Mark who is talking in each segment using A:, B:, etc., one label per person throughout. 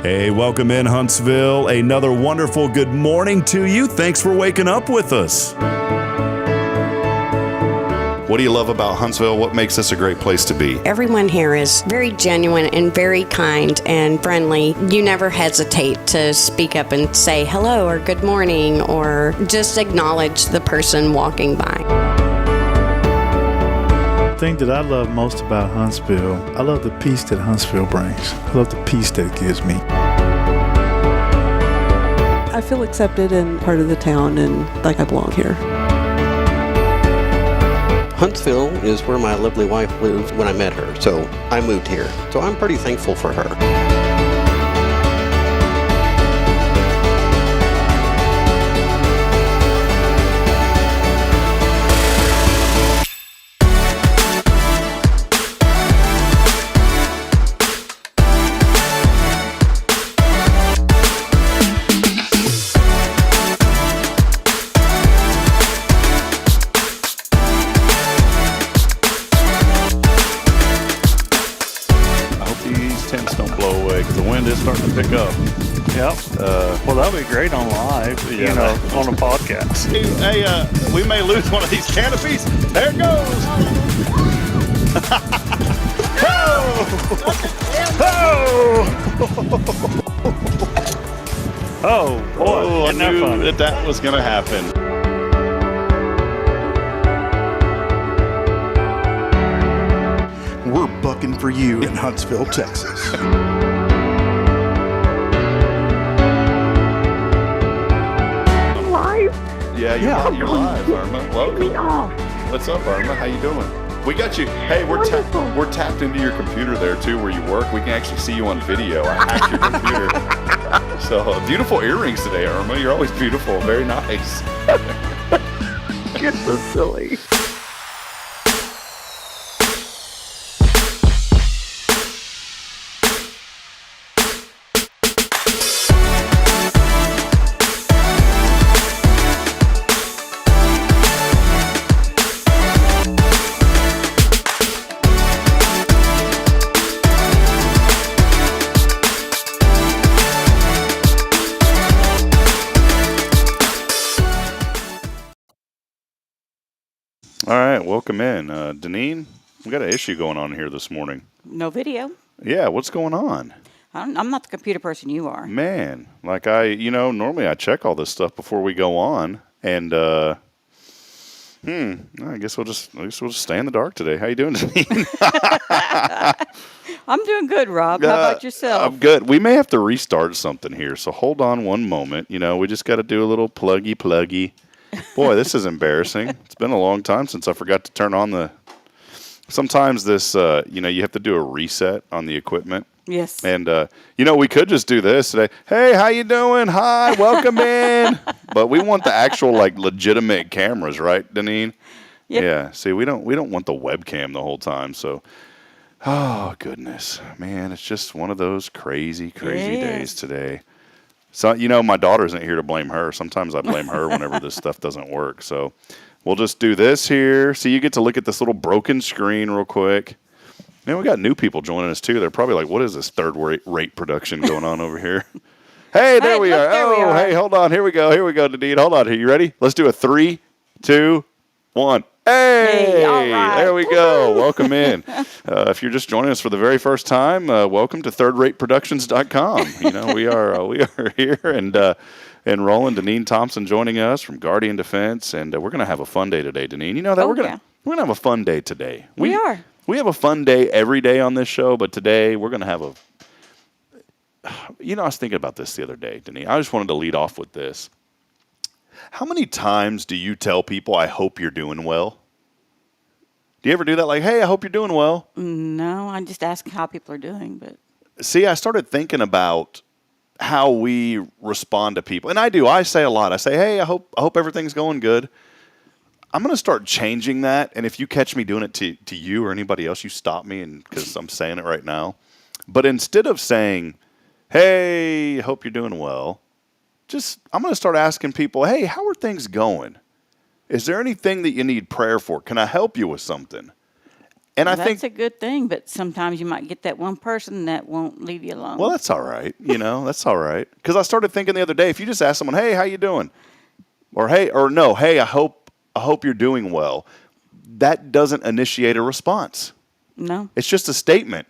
A: Hey, welcome in Huntsville. Another wonderful good morning to you. Thanks for waking up with us.
B: What do you love about Huntsville? What makes this a great place to be?
C: Everyone here is very genuine and very kind and friendly. You never hesitate to speak up and say hello or good morning or just acknowledge the person walking by.
D: The thing that I love most about Huntsville, I love the peace that Huntsville brings. I love the peace that it gives me.
E: I feel accepted and part of the town and like I belong here.
F: Huntsville is where my lovely wife lived when I met her, so I moved here. So I'm pretty thankful for her.
A: Starting to pick up.
G: Yep. Well, that'll be great on live, on a podcast.
B: Hey, we may lose one of these canopies. There it goes.
G: Oh, boy.
B: I knew that was going to happen.
H: We're bucking for you in Huntsville, Texas.
B: Yeah, you're live, Irma. Welcome. What's up, Irma? How you doing? We got you. Hey, we're tapped into your computer there too, where you work. We can actually see you on video. I hacked your computer. So beautiful earrings today, Irma. You're always beautiful. Very nice.
E: You're so silly.
B: All right, welcome in. Deneane, we got an issue going on here this morning.
I: No video.
B: Yeah, what's going on?
I: I'm not the computer person you are.
B: Man, like normally I check all this stuff before we go on, and I guess we'll just stay in the dark today. How you doing, Deneane?
I: I'm doing good, Rob. How about yourself?
B: I'm good. We may have to restart something here, so hold on one moment. We just got to do a little pluggy. Boy, this is embarrassing. It's been a long time since I forgot to turn on the... Sometimes this, you have to do a reset on the equipment.
I: Yes.
B: And, we could just do this today. Hey, how you doing? Hi, welcome in. But we want the actual, legitimate cameras, right, Deneane?
I: Yep.
B: Yeah. See, we don't want the webcam the whole time, so... Oh, goodness. Man, it's just one of those crazy days today. So, my daughter isn't here to blame her. Sometimes I blame her whenever this stuff doesn't work. So we'll just do this here. So you get to look at this little broken screen real quick. Man, we got new people joining us, too. They're probably like, what is this third-rate production going on over here? Hey, there we are. Hey, hold on. Here we go, Deneane. Hold on. Are you ready? Let's do a 3, 2, 1. Hey,
I: all right.
B: There we go. Welcome in. If you're just joining us for the very first time, welcome to thirdrateproductions.com. We are here and rolling. Deneane Thompson joining us from Guardian Defense, and we're going to have a fun day today, Deneane. You know that we're going to have a fun day today.
I: We are.
B: We have a fun day every day on this show, but today we're going to have I was thinking about this the other day, Deneane. I just wanted to lead off with this. How many times do you tell people, I hope you're doing well? Do you ever do that? Like, hey, I hope you're doing well.
I: No, I just ask how people are doing. But
B: see, I started thinking about how we respond to people. And I do. I say a lot. I say, hey, I hope everything's going good. I'm going to start changing that. And if you catch me doing it to you or anybody else, you stop me because I'm saying it right now. But instead of saying, hey, I hope you're doing well, I'm going to start asking people, hey, how are things going? Is there anything that you need prayer for? Can I help you with something? And I
I: That's
B: think
I: a good thing, but sometimes you might get that one person that won't leave you alone.
B: well, that's all right. That's all right. Because I started thinking the other day, if you just ask someone, "Hey, how you doing?" or "Hey," or "No, hey, I hope you're doing well," that doesn't initiate a response.
I: No.
B: It's just a statement.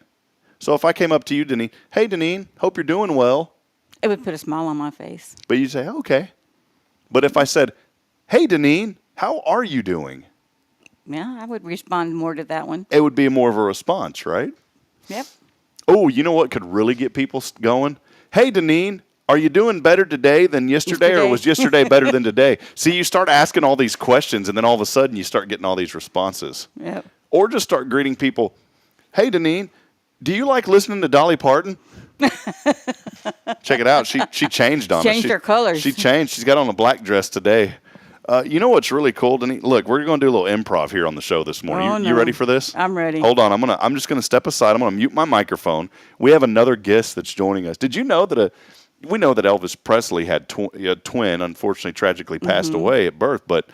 B: So if I came up to you, Deneane, "Hey, Deneane, hope you're doing well,"
I: It would put a smile on my face.
B: but you say, "Okay." But if I said, "Hey, Deneane, how are you doing?"
I: Yeah, I would respond more to that one.
B: it would be more of a response, right?
I: Yep.
B: Oh, you know what could really get people going? "Hey, Deneane, are you doing better today than yesterday, or was yesterday better than today?" See, you start asking all these questions, and then all of a sudden you start getting all these responses.
I: Yep.
B: Or just start greeting people. "Hey, Deneane, do you like listening to Dolly Parton?" Check it out. She changed on us.
I: Changed her colors.
B: She changed. She's got on a black dress today. You know what's really cool, Deneane? Look, we're going to do a little improv here on the show this morning.
I: Oh,
B: You
I: no.
B: ready for this?
I: I'm ready.
B: Hold on. I'm just going to step aside. I'm going to mute my microphone. We have another guest that's joining us. Did you know that we know that Elvis Presley had a twin, unfortunately, tragically passed away at birth, but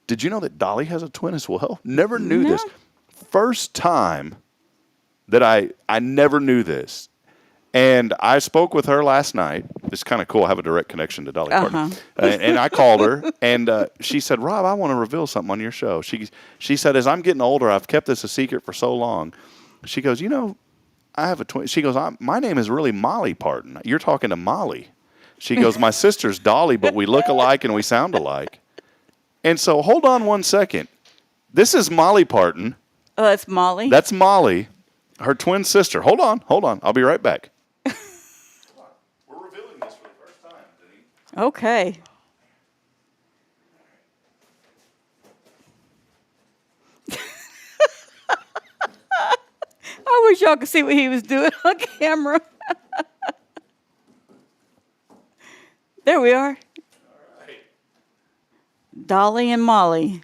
B: did you know that Dolly has a twin as well? Never knew this. First time that I never knew this. And I spoke with her last night. It's kind of cool. I have a direct connection to Dolly Parton. And I called her, and she said, "Rob, I want to reveal something on your show." She said, "As I'm getting older, I've kept this a secret for so long." She goes, "I have a twin." She goes, "My name is really Molly Parton. You're talking to Molly." She goes, "My sister's Dolly, but we look alike and we sound alike." And so hold on one second. This is Molly Parton.
I: Oh, that's Molly?
B: That's Molly, her twin sister. Hold on. I'll be right back. We're revealing this for the first time, Deneane.
I: Okay. I wish y'all could see what he was doing on camera. There we are. Dolly and Molly.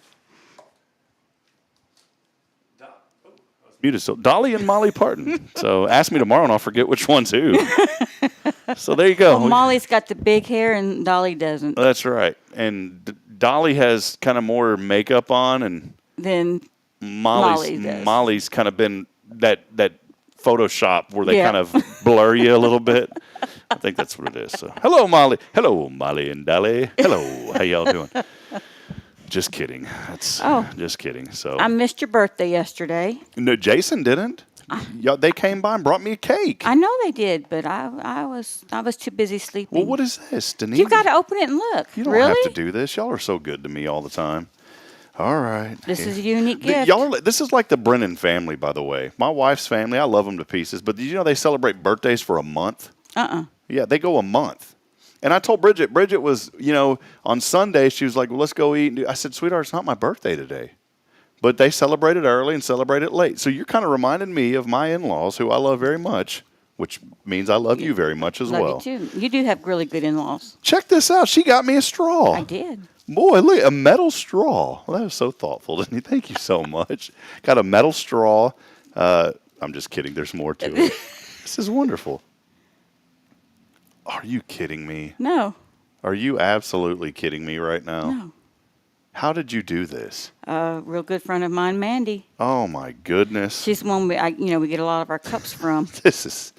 B: Muted. So Dolly and Molly Parton. So ask me tomorrow and I'll forget which one's who. So there you go.
I: Well, Molly's got the big hair and Dolly doesn't.
B: That's right. And Dolly has kind of more makeup on, and
I: Then
B: Molly's
I: does.
B: kind of been that Photoshop where they kind of blur you a little bit. I think that's what it is. So hello, Molly. Hello, Molly and Dolly. Hello. How y'all doing? Just kidding. Just kidding. So
I: I missed your birthday yesterday.
B: No, Jason didn't. They came by and brought me a cake.
I: I know they did, but I was too busy sleeping.
B: Well, what is this, Deneane?
I: You've got to open it and look.
B: You don't have to do this. Y'all are so good to me all the time. All right.
I: This is a unique gift.
B: This is like the Brennan family, by the way. My wife's family, I love them to pieces. But did you know they celebrate birthdays for a month? Yeah, they go a month. And I told Bridget was, on Sunday, she was like, well, let's go eat. I said, sweetheart, it's not my birthday today. But they celebrate it early and celebrate it late. So you're kind of reminding me of my in-laws, who I love very much, which means I love you very much as well.
I: Love you too. You do have really good in-laws.
B: Check this out. She got me a straw.
I: I did.
B: Boy, look, a metal straw. Well, that was so thoughtful, didn't he? Thank you so much. Got a metal straw. I'm just kidding. There's more to it. This is wonderful. Are you kidding me?
I: No.
B: Are you absolutely kidding me right now?
I: No.
B: How did you do this?
I: A real good friend of mine, Mandy.
B: Oh my goodness.
I: She's the one we get a lot of our cups from.
B: This is,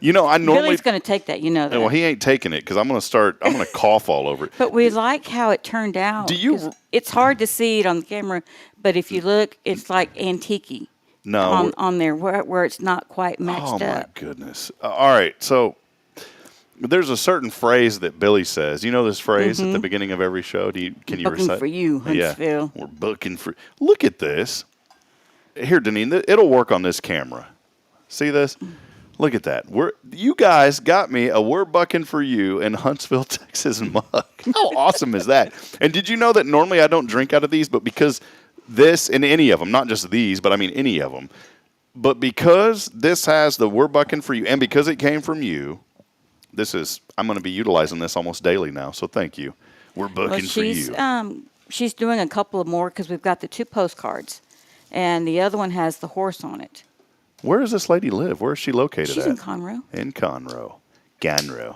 B: I normally.
I: Billy's going to take that, that.
B: Well, he ain't taking it because I'm going to cough all over it.
I: But we like how it turned out. It's hard to see it on the camera, but if you look, it's like antique-y.
B: No.
I: On there where it's not quite matched up.
B: Oh my goodness. All right, so. There's a certain phrase that Billy says. You know this phrase at the beginning of every show? Can you recite?
I: Booking for you, Huntsville.
B: Yeah, we're booking for. Look at this. Here, Deneane, it'll work on this camera. See this? Look at that. You guys got me a "We're Bucking for You" in Huntsville, Texas mug. How awesome is that? And did you know that normally I don't drink out of these, but because this and any of them, not just these, but I mean any of them, but because this has the "We're Bucking for You" and because it came from you. I'm going to be utilizing this almost daily now, so thank you. We're booking for you.
I: She's doing a couple of more because we've got the 2 postcards, and the other one has the horse on it.
B: Where does this lady live? Where is she located at?
I: She's in Conroe.
B: In Conroe. Ganroe.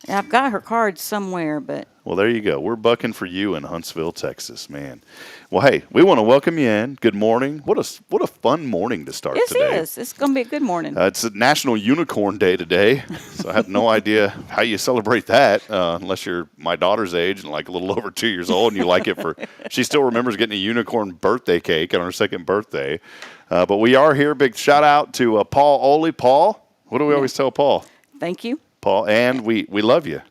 I: I've got her card somewhere, but.
B: Well, there you go. We're bucking for you in Huntsville, Texas, man. Well, hey, we want to welcome you in. Good morning. What a fun morning to start today.
I: Yes, it's going to be a good morning.
B: It's a National Unicorn Day today, so I have no idea how you celebrate that unless you're my daughter's age and like a little over 2 years old and you like it for – she still remembers getting a unicorn birthday cake on her second birthday. But we are here. Big shout out to Paul Oley. Paul, what do we always tell Paul?
I: Thank you.
B: Paul, and we love you.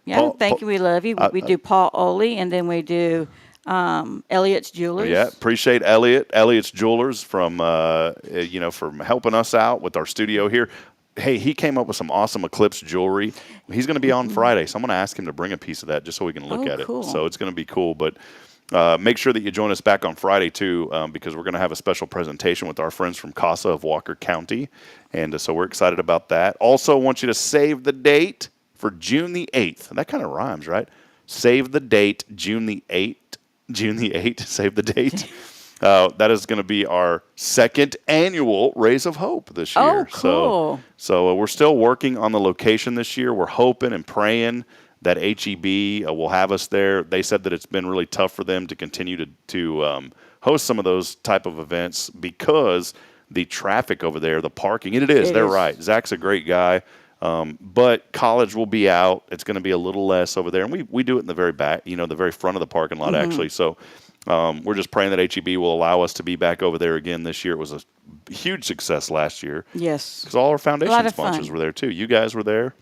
I: Yeah,
B: Paul,
I: thank you. We love you. We do Paul Oley, and then we do Elliot's Jewelers.
B: Yeah, appreciate Elliot's Jewelers from from helping us out with our studio here. Hey, he came up with some awesome Eclipse jewelry. He's going to be on Friday, so I'm going to ask him to bring a piece of that just so we can look at
I: cool.
B: it. So it's going to be cool. But make sure that you join us back on Friday, too, because we're going to have a special presentation with our friends from CASA of Walker County. And so we're excited about that. Also, want you to save the date for June the 8th. That kind of rhymes, right? Save the date, June the 8th. June the 8th, save the date. That is going to be our second annual Rays of Hope this year.
I: Oh, cool.
B: So we're still working on the location this year. We're hoping and praying that HEB will have us there. They said that it's been really tough for them to continue to host some of those type of events because the traffic over there, the parking, and it is. They're right. Zach's a great guy. But college will be out. It's going to be a little less over there. And we do it in the very back, the very front of the parking lot, actually. So we're just praying that HEB will allow us to be back over there again this year. It was a huge success last year.
I: Yes.
B: Because all our foundation sponsors
I: fun.
B: were there, too. You guys were there.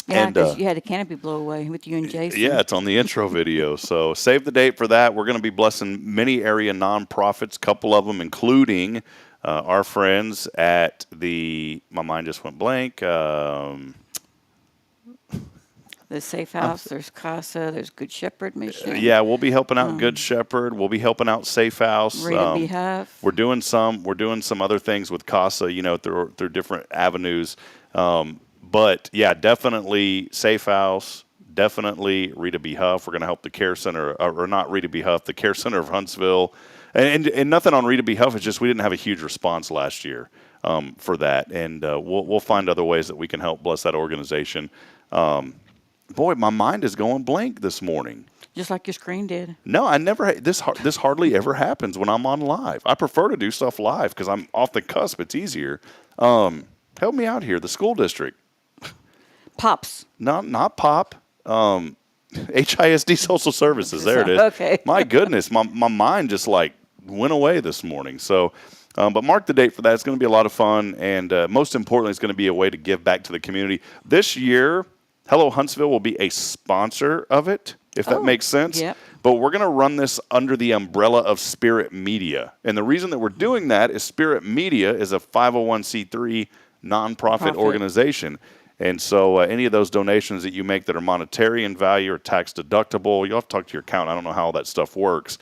I: Yeah,
B: and
I: because you had a canopy blow away with you and Jason.
B: Yeah, it's on the intro video. So save the date for that. We're going to be blessing many area nonprofits, a couple of them, including our friends at my mind just went blank.
I: The Safe House, there's CASA, there's Good Shepherd Mission.
B: Yeah, we'll be helping out Good Shepherd. We'll be helping out Safe House.
I: Rita Behalf.
B: We're doing some other things with CASA, through different avenues. But yeah, definitely Safe House. Definitely Rita B. Huff. We're going to help the Care Center, or not Rita B. Huff, the Care Center of Huntsville. And nothing on Rita B. Huff. It's just we didn't have a huge response last year for that. And we'll find other ways that we can help bless that organization. Boy, my mind is going blank this morning.
I: Just like your screen did.
B: No, I never. This hardly ever happens when I'm on live. I prefer to do stuff live because I'm off the cusp. It's easier. Help me out here. The school district.
I: Pops.
B: Not POP. HISD Social Services. There it is.
I: Okay.
B: My goodness, my mind just went away this morning. So, but mark the date for that. It's going to be a lot of fun, and most importantly, it's going to be a way to give back to the community. This year, Hello Huntsville will be a sponsor of it, if that makes sense.
I: Yep.
B: But we're going to run this under the umbrella of Spirit Media. And the reason that we're doing that is Spirit Media is a 501c3 nonprofit organization. And so any of those donations that you make that are monetary in value or tax deductible, you'll have to talk to your accountant. I don't know how all that stuff works.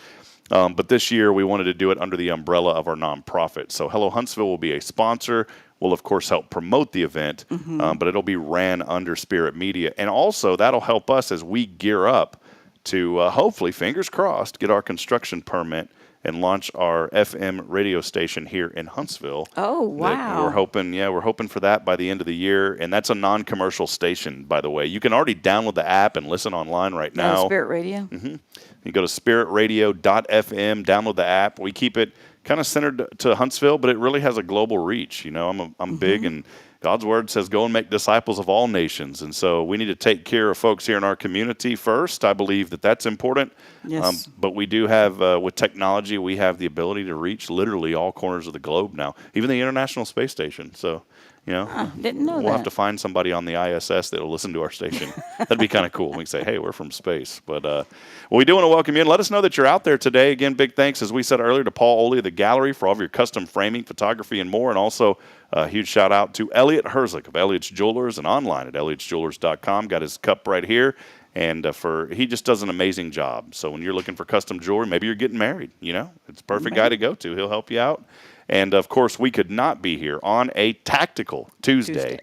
B: But this year we wanted to do it under the umbrella of our nonprofit. So Hello Huntsville will be a sponsor. We'll, of course, help promote the event, but it'll be ran under Spirit Media. And also that'll help us as we gear up to hopefully, fingers crossed, get our construction permit and launch our FM radio station here in Huntsville.
I: Oh, wow.
B: We're hoping for that by the end of the year. And that's a non-commercial station, by the way. You can already download the app and listen online right now.
I: Spirit Radio?
B: Mm-hmm. You go to spiritradio.fm, download the app. We keep it kind of centered to Huntsville, but it really has a global reach. I'm big, and God's word says go and make disciples of all nations. And so we need to take care of folks here in our community first. I believe that that's important.
I: Yes.
B: But we do have, with technology, we have the ability to reach literally all corners of the globe now, even the International Space Station. So,
I: didn't know
B: we'll have to find somebody on the ISS that will listen to our station. That'd be kind of cool. We can say, hey, we're from space. But we do want to welcome you in. Let us know that you're out there today. Again, big thanks, as we said earlier, to Paul Oley of the Gallery for all of your custom framing, photography, and more. And also a huge shout out to Elliot Herzlich of Elliot's Jewelers and online at elliotsjewelers.com. Got his cup right here. And he just does an amazing job. So when you're looking for custom jewelry, maybe you're getting married, it's a perfect guy to go to. He'll help you out. And, of course, we could not be here on a tactical Tuesday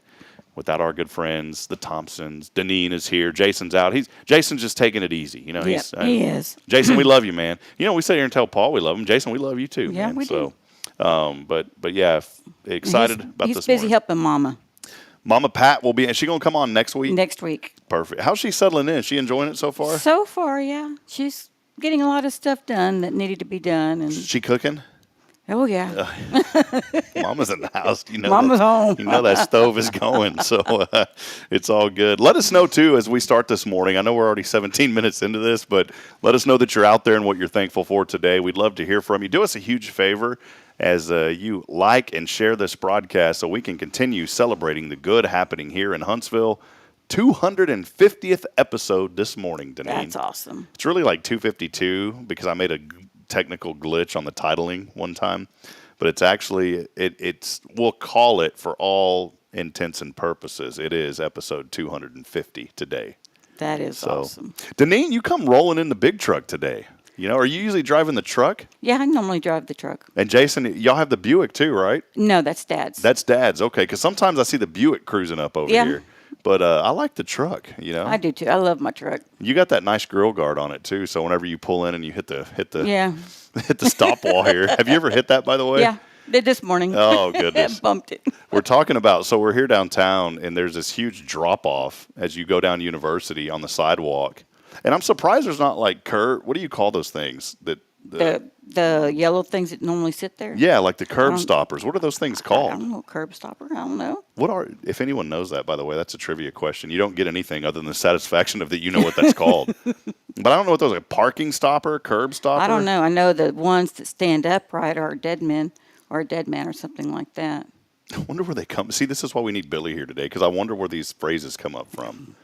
B: without our good friends, the Thompsons. Deneane is here. Jason's out. Jason's just taking it easy. He
I: is.
B: Jason, we love you, man. We sit here and tell Paul we love him. Jason, we love you too.
I: Yeah,
B: man.
I: we do.
B: But yeah, excited about this.
I: He's busy helping Mama.
B: Mama Pat will be. Is she going to come on next week?
I: Next week.
B: Perfect. How's she settling in? Is she enjoying it so far?
I: So far, yeah. She's getting a lot of stuff done that needed to be done. And
B: Is she cooking?
I: oh, yeah.
B: Mama's in the house.
I: Mama's home.
B: You know that stove is going, so it's all good. Let us know, too, as we start this morning. I know we're already 17 minutes into this, but let us know that you're out there and what you're thankful for today. We'd love to hear from you. Do us a huge favor as you like and share this broadcast so we can continue celebrating the good happening here in Huntsville. 250th episode this morning, Deneane.
I: That's awesome.
B: It's really like 252 because I made a technical glitch on the titling one time, but it's actually it's we'll call it, for all intents and purposes, it is episode 250 today.
I: That is awesome.
B: Deneane, you come rolling in the big truck today. Are you usually driving the truck?
I: Yeah, I normally drive the truck.
B: And Jason, y'all have the Buick too, right?
I: No, that's Dad's.
B: That's Dad's. Okay, because sometimes I see the Buick cruising up over here. But I like the truck,
I: I do too. I love my truck.
B: You got that nice grill guard on it too, so whenever you pull in and you hit the hit the stop wall here. Have you ever hit that, by the way?
I: Yeah, did this morning.
B: Oh, goodness.
I: Bumped it.
B: We're talking about, so we're here downtown, and there's this huge drop-off as you go down University on the sidewalk. And I'm surprised there's not like what do you call those things?
I: The yellow things that normally sit there?
B: Yeah, like the curb stoppers. What are those things called?
I: I don't know, curb stopper. I don't know.
B: If anyone knows that, by the way, that's a trivia question. You don't get anything other than the satisfaction of that you know what that's called. But I don't know what those are. Parking stopper, curb stopper?
I: I don't know. I know the ones that stand upright are dead men or a dead man or something like that.
B: I wonder where they come. See, this is why we need Billy here today, because I wonder where these phrases come up from.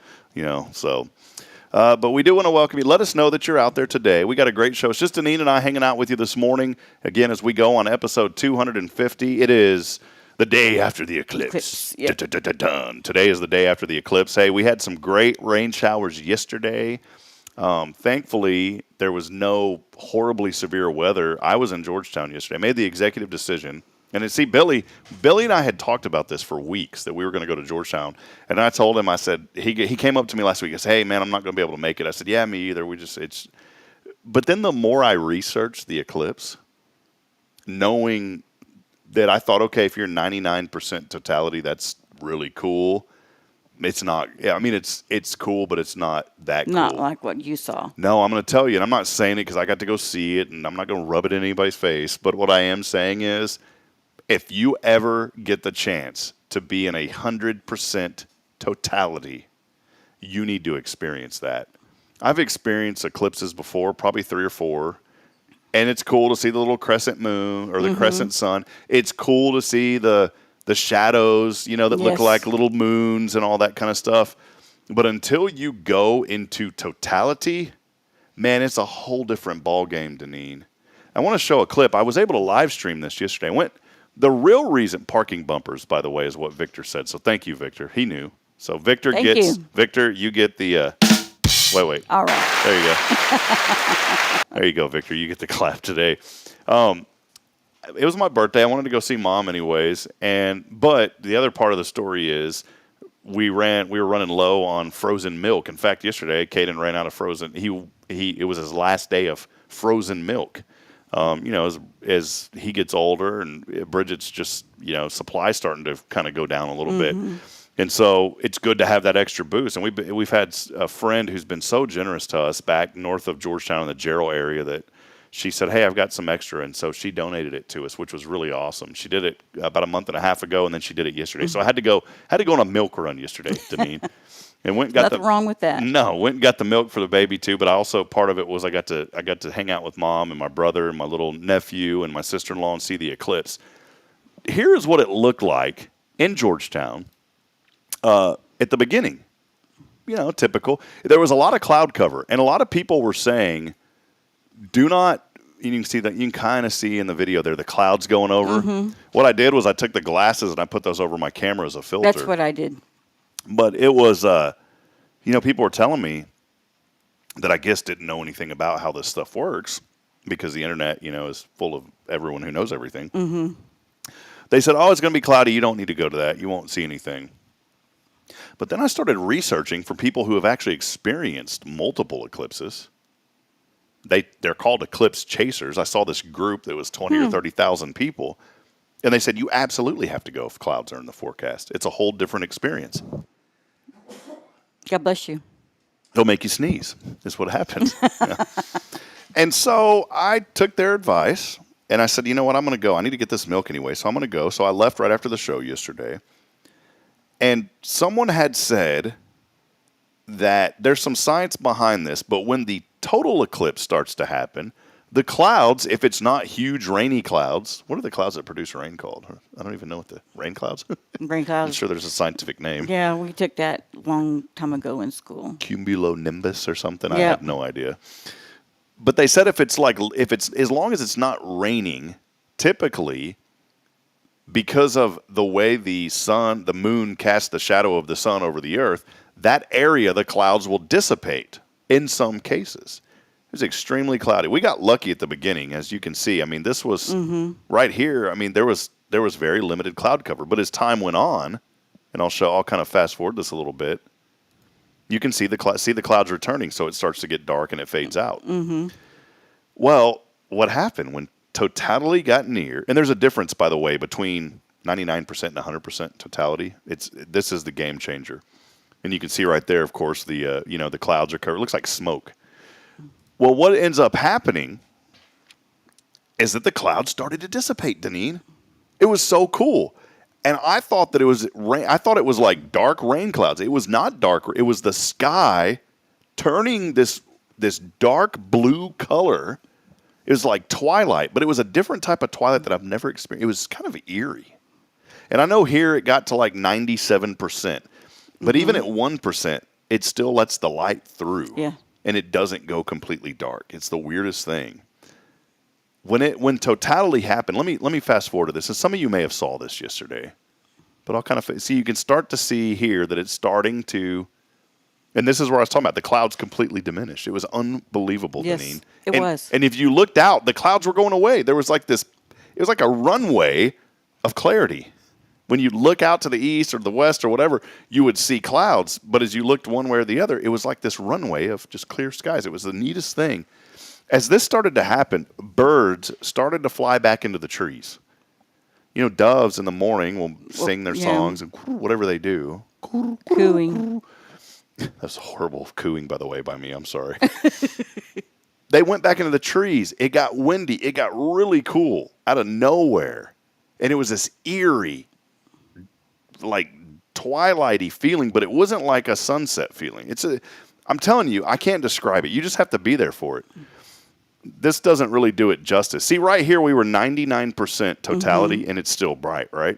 B: But we do want to welcome you. Let us know that you're out there today. We got a great show. It's just Deneane and I hanging out with you this morning. Again, as we go on episode 250, it is the day after the eclipse.
I: Yep.
B: Today is the day after the eclipse. Hey, we had some great rain showers yesterday. Thankfully, there was no horribly severe weather. I was in Georgetown yesterday. I made the executive decision. And see, Billy and I had talked about this for weeks, that we were going to go to Georgetown. And I told him, I said, he came up to me last week. He said, hey, man, I'm not going to be able to make it. I said, yeah, me either. But then the more I researched the eclipse, knowing that I thought, okay, if you're 99% totality, that's really cool. It's not. Yeah, I mean, it's cool, but it's not that cool.
I: Not like what you saw.
B: No, I'm going to tell you, and I'm not saying it because I got to go see it, and I'm not going to rub it in anybody's face. But what I am saying is, if you ever get the chance to be in 100% totality, you need to experience that. I've experienced eclipses before, probably 3 or 4, and it's cool to see the little crescent moon or the crescent sun. It's cool to see the shadows, that look like little moons and all that kind of stuff. But until you go into totality, man, it's a whole different ball game, Deneane. I want to show a clip. I was able to live stream this yesterday. The real reason, parking bumpers, by the way, is what Victor said. So thank you, Victor. He knew. So Victor you get the, wait.
I: All right.
B: There you go. There you go, Victor. You get the clap today. It was my birthday. I wanted to go see Mom anyways. But the other part of the story is we were running low on frozen milk. In fact, yesterday, Caden ran out of frozen. It was his last day of frozen milk. As he gets older and Bridget's just, supply starting to kind of go down a little bit. And so it's good to have that extra boost. And we've had a friend who's been so generous to us back north of Georgetown in the Gerald area that she said, hey, I've got some extra. And so she donated it to us, which was really awesome. She did it about a month and a half ago, and then she did it yesterday. So I had to go on a milk run yesterday, Deneane. And went and got
I: Nothing wrong with that.
B: No, went and got the milk for the baby too. But I also, part of it was I got to hang out with Mom and my brother and my little nephew and my sister-in-law and see the eclipse. Here's what it looked like in Georgetown at the beginning. Typical. There was a lot of cloud cover, and a lot of people were saying, "Do not." You can see that. You can kind of see in the video there the clouds going over. What I did was I took the glasses and I put those over my camera as a filter.
I: That's what I did.
B: But it was, people were telling me that I guess didn't know anything about how this stuff works because the internet, is full of everyone who knows everything. They said, oh, it's going to be cloudy. You don't need to go to that. You won't see anything. But then I started researching for people who have actually experienced multiple eclipses. They're called eclipse chasers. I saw this group that was 20 or 30,000 people. And they said, you absolutely have to go if clouds are in the forecast. It's a whole different experience.
I: God bless you.
B: They'll make you sneeze, is what happens. Yeah. And so I took their advice, and I said, you know what, I'm going to go. I need to get this milk anyway, so I'm going to go. So I left right after the show yesterday. And someone had said that there's some science behind this, but when the total eclipse starts to happen, the clouds, if it's not huge rainy clouds, what are the clouds that produce rain called? I don't even know what the rain clouds.
I: Rain clouds.
B: I'm sure there's a scientific name.
I: Yeah, we took that a long time ago in school.
B: Cumulonimbus or something.
I: Yep.
B: I have no idea. But they said if it's as long as it's not raining, typically, because of the way the moon casts the shadow of the sun over the earth, that area, the clouds will dissipate in some cases. It was extremely cloudy. We got lucky at the beginning, as you can see. I mean, this was right here. I mean, there was very limited cloud cover. But as time went on, and I'll kind of fast forward this a little bit, you can see the clouds returning, so it starts to get dark and it fades out. Mm-hmm. Well, what happened when totality got near? And there's a difference, by the way, between 99% and 100% totality. This is the game changer. And you can see right there, of course, the clouds are covered. It looks like smoke. Well, what ends up happening is that the clouds started to dissipate, Deneane. It was so cool. And I thought that it was rain. I thought it was like dark rain clouds. It was not dark. It was the sky turning this dark blue color. It was like twilight, but it was a different type of twilight that I've never experienced. It was kind of eerie. And I know here it got to like 97%. But even at 1%, it still lets the light through.
I: Yeah.
B: And it doesn't go completely dark. It's the weirdest thing. When totality happened, let me fast forward to this. And some of you may have saw this yesterday, but I'll kind of see. You can start to see here that it's starting to, and this is where I was talking about. The clouds completely diminished. It was unbelievable,
I: yes,
B: Deneane.
I: It was.
B: And if you looked out, the clouds were going away. There was like this. It was like a runway of clarity. When you look out to the east or the west or whatever, you would see clouds. But as you looked one way or the other, it was like this runway of just clear skies. It was the neatest thing. As this started to happen, birds started to fly back into the trees. You know, doves in the morning will sing their songs and whatever they do.
I: Cooing.
B: That's horrible cooing, by the way, by me. I'm sorry. They went back into the trees. It got windy. It got really cool out of nowhere. And it was this eerie, like twilighty feeling, but it wasn't like a sunset feeling. I'm telling you, I can't describe it. You just have to be there for it. This doesn't really do it justice. See, right here we were 99% totality, and it's still bright, right?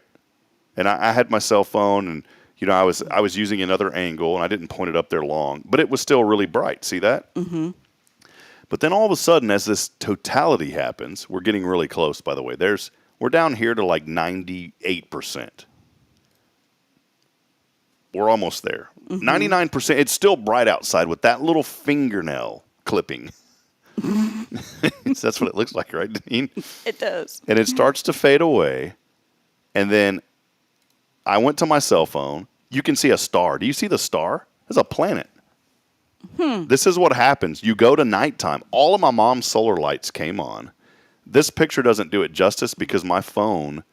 B: And I had my cell phone, and I was using another angle, and I didn't point it up there long, but it was still really bright. See that? Mm-hmm. But then all of a sudden, as this totality happens, we're getting really close. By the way, we're down here to like 98%. We're almost there. 99%. It's still bright outside with that little fingernail clipping. That's what it looks like, right, Deneane?
I: It does.
B: And it starts to fade away. And then I went to my cell phone. You can see a star. Do you see the star? There's a planet. This is what happens. You go to nighttime. All of my mom's solar lights came on. This picture doesn't do it justice because my phone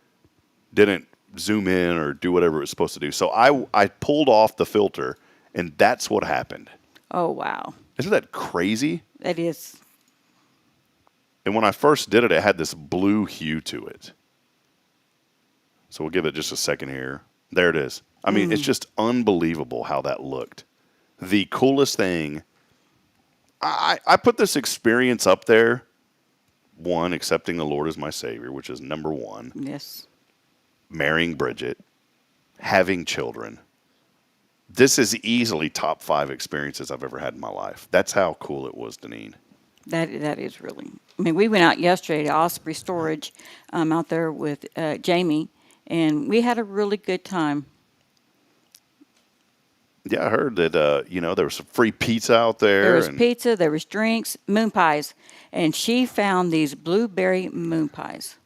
B: didn't zoom in or do whatever it was supposed to do. So I pulled off the filter, and that's what happened.
I: Oh, wow.
B: Isn't that crazy?
I: That is.
B: And when I first did it, it had this blue hue to it. So we'll give it just a second here. There it is. I mean, it's just unbelievable how that looked. The coolest thing. I put this experience up there. One, accepting the Lord as my Savior, which is number one.
I: Yes.
B: Marrying Bridget. Having children. This is easily top 5 experiences I've ever had in my life. That's how cool it was, Deneane.
I: That is really. I mean, we went out yesterday to Osprey Storage out there with Jamie, and we had a really good time.
B: Yeah, I heard that, there was some free pizza out there.
I: There was pizza, there was drinks, moon pies, and she found these blueberry moon pies.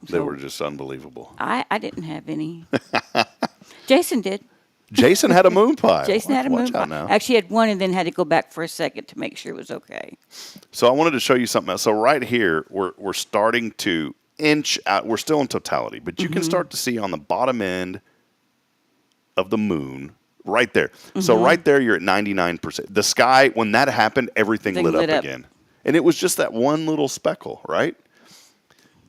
B: They were just unbelievable.
I: I didn't have any. Jason did.
B: Jason had a moon pie.
I: Jason had a moon pie.
B: Now.
I: Actually, had one and then had to go back for a second to make sure it was okay.
B: So I wanted to show you something else. So right here, we're starting to inch out. We're still in totality, but you can start to see on the bottom end of the moon right there. So right there, you're at 99%. The sky, when that happened, everything lit up again. And it was just that one little speckle, right?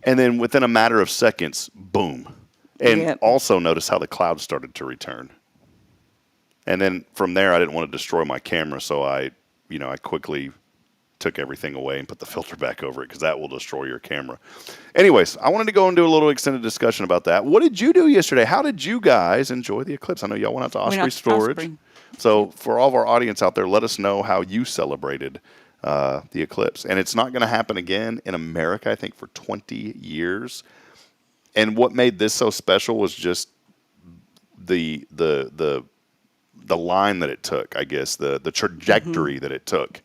B: And then within a matter of seconds, boom. And also notice how the clouds started to return. And then from there, I didn't want to destroy my camera, so I quickly took everything away and put the filter back over it because that will destroy your camera. Anyways, I wanted to go and do a little extended discussion about that. What did you do yesterday? How did you guys enjoy the eclipse? I know y'all went out to Osprey Storage. So for all of our audience out there, let us know how you celebrated the eclipse. And it's not going to happen again in America, I think, for 20 years. And what made this so special was just the line that it took, I guess, the trajectory that it took.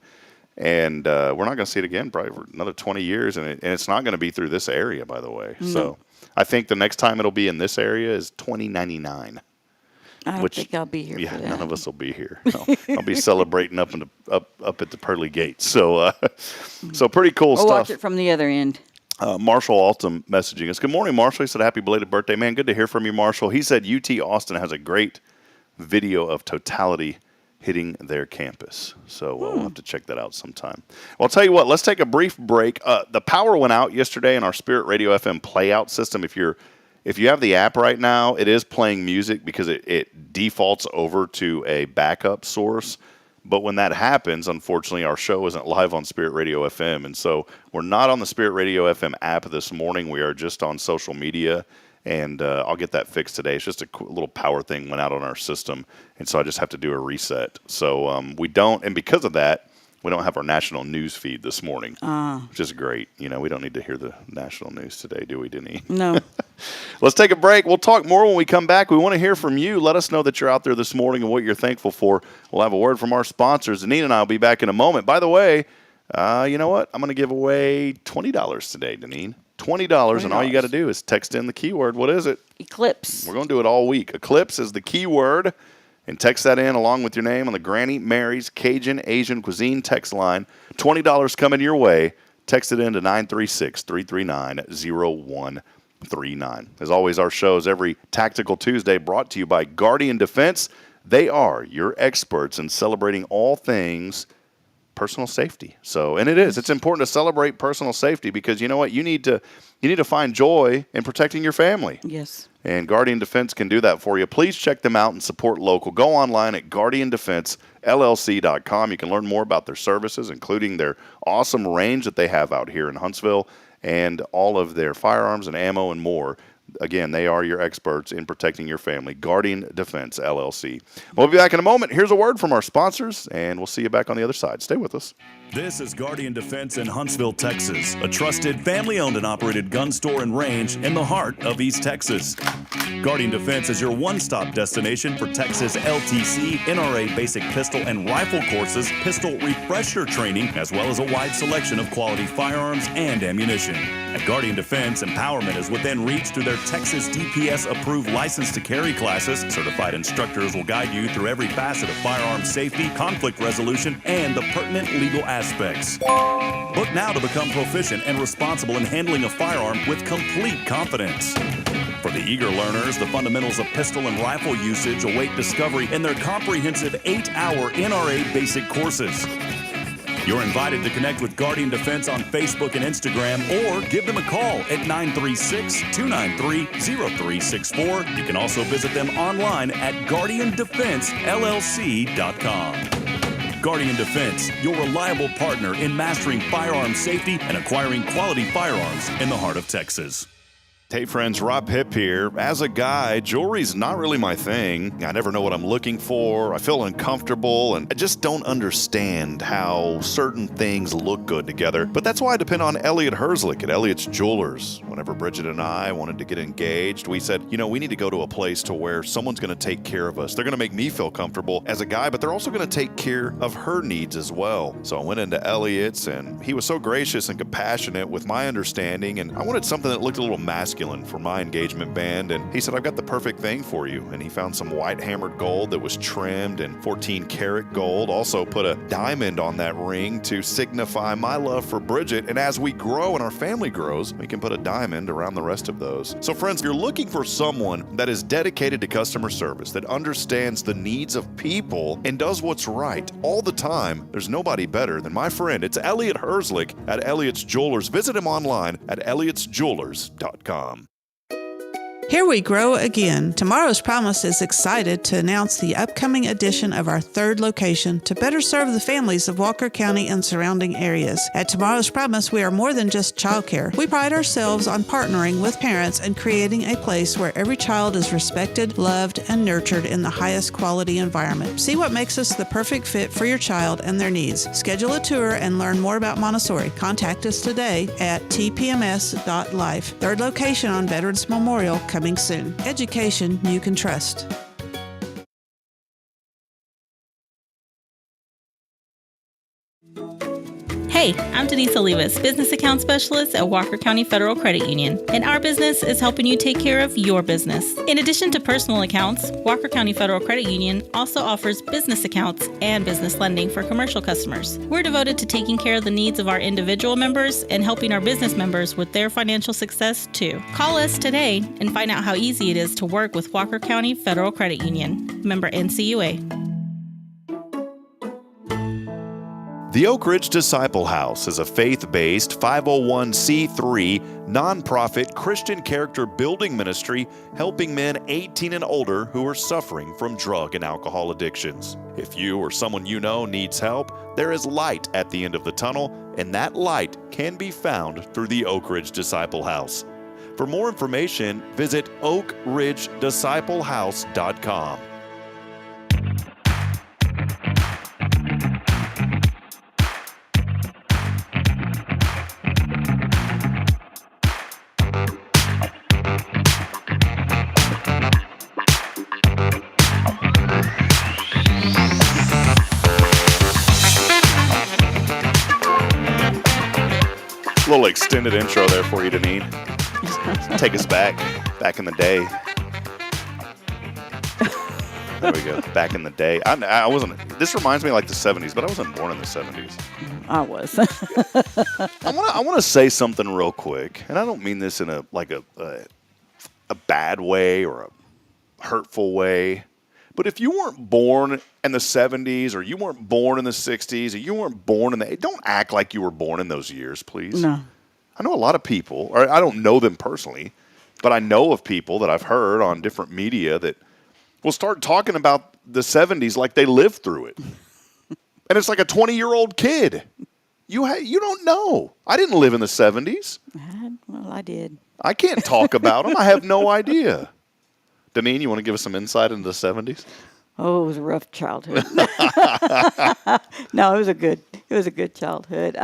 B: And we're not going to see it again probably for another 20 years. And it's not going to be through this area, by the way. So I think the next time it'll be in this area is 2099.
I: I don't think I'll be here for that.
B: None of us will be here. No, I'll be celebrating up at the pearly gates. So pretty cool stuff.
I: We'll watch it from the other end.
B: Marshall Altum messaging us. Good morning, Marshall. He said, happy belated birthday, man. Good to hear from you, Marshall. He said UT Austin has a great video of totality hitting their campus. So we'll have to check that out sometime. Well, I'll tell you what, let's take a brief break. The power went out yesterday in our Spirit Radio FM playout system. If you have the app right now, it is playing music because it defaults over to a backup source. But when that happens, unfortunately, our show isn't live on Spirit Radio FM. And so we're not on the Spirit Radio FM app this morning. We are just on social media. And I'll get that fixed today. It's just a little power thing went out on our system. And so I just have to do a reset. So we don't, and because of that, we don't have our national news feed this morning, which is great. We don't need to hear the national news today, do we, Deneane?
I: No.
B: Let's take a break. We'll talk more when we come back. We want to hear from you. Let us know that you're out there this morning and what you're thankful for. We'll have a word from our sponsors. Deneane and I will be back in a moment. By the way, you know what? I'm going to give away $20 today, Deneane. $20, and all you got to do is text in the keyword. What is it?
I: Eclipse.
B: We're going to do it all week. Eclipse is the keyword, and text that in along with your name on the Granny Mary's Cajun Asian Cuisine text line. $20 coming your way. Text it in to 936-339-0139. As always, our shows every Tactical Tuesday brought to you by Guardian Defense. They are your experts in celebrating all things personal safety. And it's important to celebrate personal safety because you know what? You need to find joy in protecting your family.
I: Yes.
B: And Guardian Defense can do that for you. Please check them out and support local. Go online at guardiandefensellc.com. You can learn more about their services, including their awesome range that they have out here in Huntsville and all of their firearms and ammo and more. Again, they are your experts in protecting your family. Guardian Defense LLC. We'll be back in a moment. Here's a word from our sponsors, and we'll see you back on the other side. Stay with us.
A: This is Guardian Defense in Huntsville, Texas, a trusted family-owned and operated gun store and range in the heart of East Texas. Guardian Defense is your one-stop destination for Texas LTC, NRA basic pistol and rifle courses, pistol refresher training, as well as a wide selection of quality firearms and ammunition. At Guardian Defense, empowerment is within reach through their Texas DPS-approved license to carry classes. Certified instructors will guide you through every facet of firearm safety, conflict resolution, and the pertinent legal aspects. Book now to become proficient and responsible in handling a firearm with complete confidence. For the eager learners, the fundamentals of pistol and rifle usage await discovery in their comprehensive 8-hour NRA basic courses. You're invited to connect with Guardian Defense on Facebook and Instagram or give them a call at 936-293-0364. You can also visit them online at guardiandefensellc.com. Guardian Defense, your reliable partner in mastering firearm safety and acquiring quality firearms in the heart of Texas.
B: Hey friends, Rob Hipp here. As a guy, jewelry's not really my thing. I never know what I'm looking for. I feel uncomfortable, and I just don't understand how certain things look good together. But that's why I depend on Elliot Herzlich at Elliot's Jewelers. Whenever Bridget and I wanted to get engaged, we said, we need to go to a place to where someone's going to take care of us. They're going to make me feel comfortable as a guy, but they're also going to take care of her needs as well. So I went into Elliot's, and he was so gracious and compassionate with my understanding, and I wanted something that looked a little masculine masculine for my engagement band, and he said, I've got the perfect thing for you. And he found some white hammered gold that was trimmed in 14 karat gold. Also put a diamond on that ring to signify my love for Bridget. And as we grow and our family grows, we can put a diamond around the rest of those. So friends, if you're looking for someone that is dedicated to customer service, that understands the needs of people and does what's right all the time, there's nobody better than my friend. It's Elliot Herzlich at Elliot's Jewelers. Visit him online at elliotsjewelers.com.
J: Here we grow again. Tomorrow's Promise is excited to announce the upcoming addition of our third location to better serve the families of Walker County and surrounding areas. At Tomorrow's Promise, we are more than just childcare. We pride ourselves on partnering with parents and creating a place where every child is respected, loved, and nurtured in the highest quality environment. See what makes us the perfect fit for your child and their needs. Schedule a tour and learn more about Montessori. Contact us today at tpms.life. Third location on Veterans Memorial coming soon. Education you can trust.
K: Hey, I'm Denise Olivas, Business Account Specialist at Walker County Federal Credit Union, and our business is helping you take care of your business. In addition to personal accounts, Walker County Federal Credit Union also offers business accounts and business lending for commercial customers. We're devoted to taking care of the needs of our individual members and helping our business members with their financial success too. Call us today and find out how easy it is to work with Walker County Federal Credit Union. Member NCUA.
B: The Oak Ridge Disciple House is a faith-based 501c3 nonprofit Christian character building ministry helping men 18 and older who are suffering from drug and alcohol addictions. If you or someone you know needs help, there is light at the end of the tunnel, and that light can be found through the Oak Ridge Disciple House. For more information, visit oakridgedisciplehouse.com. Little extended intro there for you, Deneane. Take us back in the day. There we go. Back in the day. I wasn't. This reminds me of like the 70s, but I wasn't born in the 70s.
I: I was.
B: I want to say something real quick, and I don't mean this in a bad way or a hurtful way. But if you weren't born in the 70s, or you weren't born in the 60s, or you weren't born in don't act like you were born in those years, please.
I: No.
B: I know a lot of people, or I don't know them personally, but I know of people that I've heard on different media that will start talking about the 70s like they lived through it. And it's like a 20-year-old kid. You don't know. I didn't live in the 70s.
I: Well, I did.
B: I can't talk about them. I have no idea. Deneane, you want to give us some insight into the 70s?
I: Oh, it was a rough childhood. No, it was a good childhood.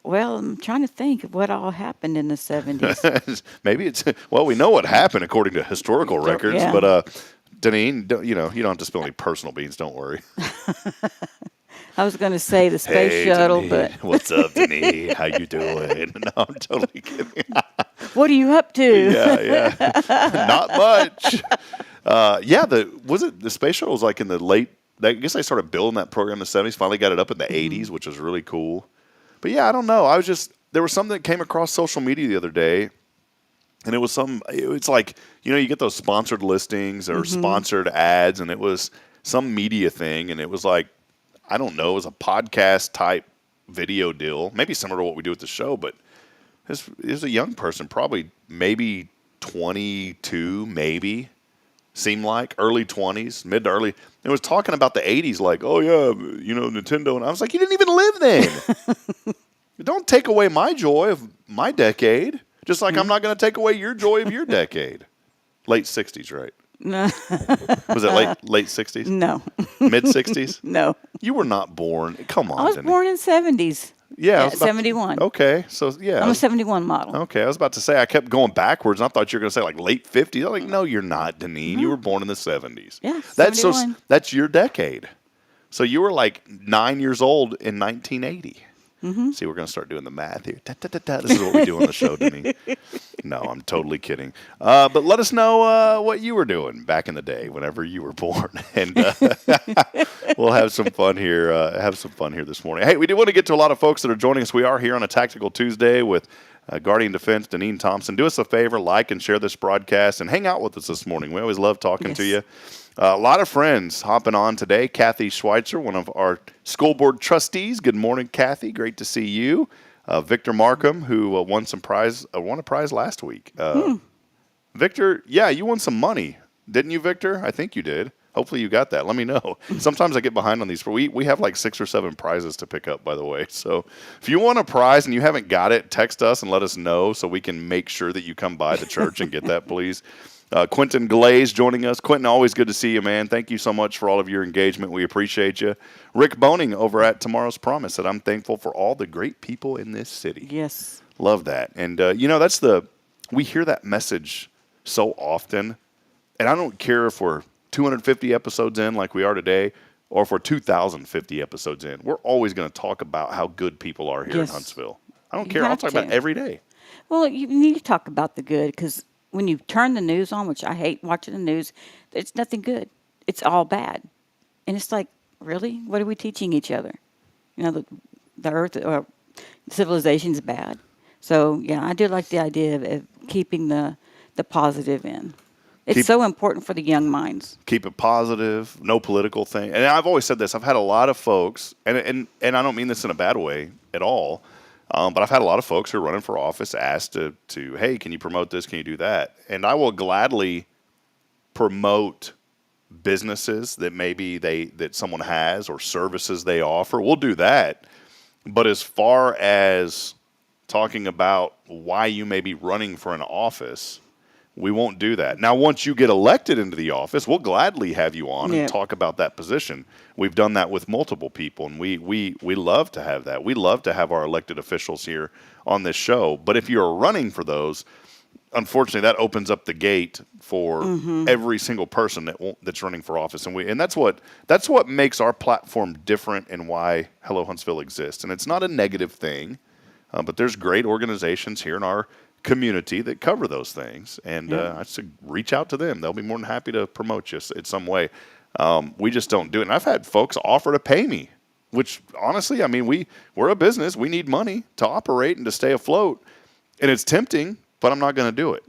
I: Well, I'm trying to think of what all happened in the 70s.
B: Maybe we know what happened according to historical records,
I: yeah.
B: But Deneane, you don't have to spill any personal beans. Don't worry.
I: I was going to say the space shuttle,
B: Deneane.
I: but
B: What's up, Deneane? How you doing? No, I'm totally kidding.
I: What are you up to?
B: Yeah. Not much. The space shuttle was like in the late, I guess they started building that program in the 70s, finally got it up in the 80s, which was really cool. But yeah, I don't know. There was something that came across social media the other day, and it's like, you get those sponsored listings or sponsored ads, and it was some media thing, and it was like, I don't know, it was a podcast type video deal, maybe similar to what we do with the show, but it was a young person, probably maybe 22, maybe, seemed like, early 20s, mid to early. It was talking about the 80s like, oh yeah, Nintendo. And I was like, you didn't even live then. Don't take away my joy of my decade, just like I'm not going to take away your joy of your decade. Late 60s, right?
I: No.
B: Was it late 60s?
I: No.
B: Mid 60s?
I: No.
B: You were not born. Come on.
I: I was born in 70s.
B: Yeah.
I: 71.
B: Okay. So, yeah.
I: I'm a 71 model.
B: Okay. I was about to say, I kept going backwards, and I thought you were going to say like late 50s. I was like, no, you're not, Deneane. You were born in the 70s.
I: Yeah, 71.
B: That's your decade. So you were like 9 years old in 1980. See, we're going to start doing the math here. This is what we do on the show, Deneane. No, I'm totally kidding. But let us know what you were doing back in the day, whenever you were born, and we'll have some fun here. This morning. Hey, we do want to get to a lot of folks that are joining us. We are here on a Tactical Tuesday with Guardian Defense, Deneane Thompson. Do us a favor, like and share this broadcast, and hang out with us this morning. We always love talking to you. A lot of friends hopping on today. Kathy Schweitzer, one of our school board trustees. Good morning, Kathy. Great to see you. Victor Markham, who won a prize last week. Victor, yeah, you won some money, didn't you, Victor? I think you did. Hopefully you got that. Let me know. Sometimes I get behind on these. We have like 6 or 7 prizes to pick up, by the way. So if you want a prize and you haven't got it, text us and let us know so we can make sure that you come by the church and get that, please. Quentin Glaze joining us. Quentin, always good to see you, man. Thank you so much for all of your engagement. We appreciate you. Rick Boning over at Tomorrow's Promise said, I'm thankful for all the great people in this city.
I: Yes.
B: Love that. And, we hear that message so often. And I don't care if we're 250 episodes in like we are today, or if we're 2,050 episodes in. We're always going to talk about how good people are here in Huntsville. I don't care. I'll talk about it every day.
I: Well, you need to talk about the good, because when you turn the news on, which I hate watching the news, it's nothing good. It's all bad. And it's like, really? What are we teaching each other? You know, the earth or civilization's bad. So, yeah, I do like the idea of keeping the positive in. It's so important for the young minds.
B: Keep it positive, no political thing. And I've always said this. I've had a lot of folks, and I don't mean this in a bad way at all, but I've had a lot of folks who are running for office asked to, hey, can you promote this? Can you do that? And I will gladly promote businesses that maybe that someone has or services they offer. We'll do that. But as far as talking about why you may be running for an office, we won't do that. Now, once you get elected into the office, we'll gladly have you on and talk about that position. We've done that with multiple people, and we love to have that. We love to have our elected officials here on this show. But if you're running for those, unfortunately, that opens up the gate for every single person that's running for office, and that's what makes our platform different and why Hello Huntsville exists. And it's not a negative thing, but there's great organizations here in our community that cover those things, and I should reach out to them. They'll be more than happy to promote you in some way. We just don't do it. And I've had folks offer to pay me, which honestly, I mean, we're a business. We need money to operate and to stay afloat, and it's tempting, but I'm not going to do it.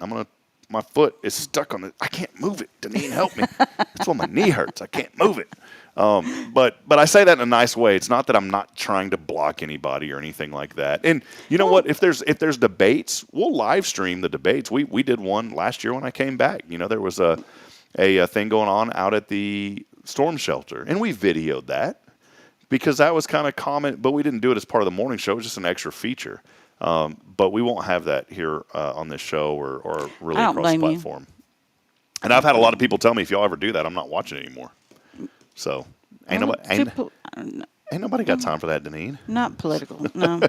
B: My foot is stuck on it. I can't move it. Deneane, help me. That's why my knee hurts. I can't move it. But I say that in a nice way. It's not that I'm not trying to block anybody or anything like that. And you know what? If there's debates, we'll live stream the debates. We did one last year when I came back. You know, there was a thing going on out at the storm shelter, and we videoed that because that was kind of common. But we didn't do it as part of the morning show. It was just an extra feature. But we won't have that here on this show or really across the platform. And I've had a lot of people tell me, if y'all ever do that, I'm not watching it anymore. So ain't nobody got time for that, Deneane.
I: Not political, no.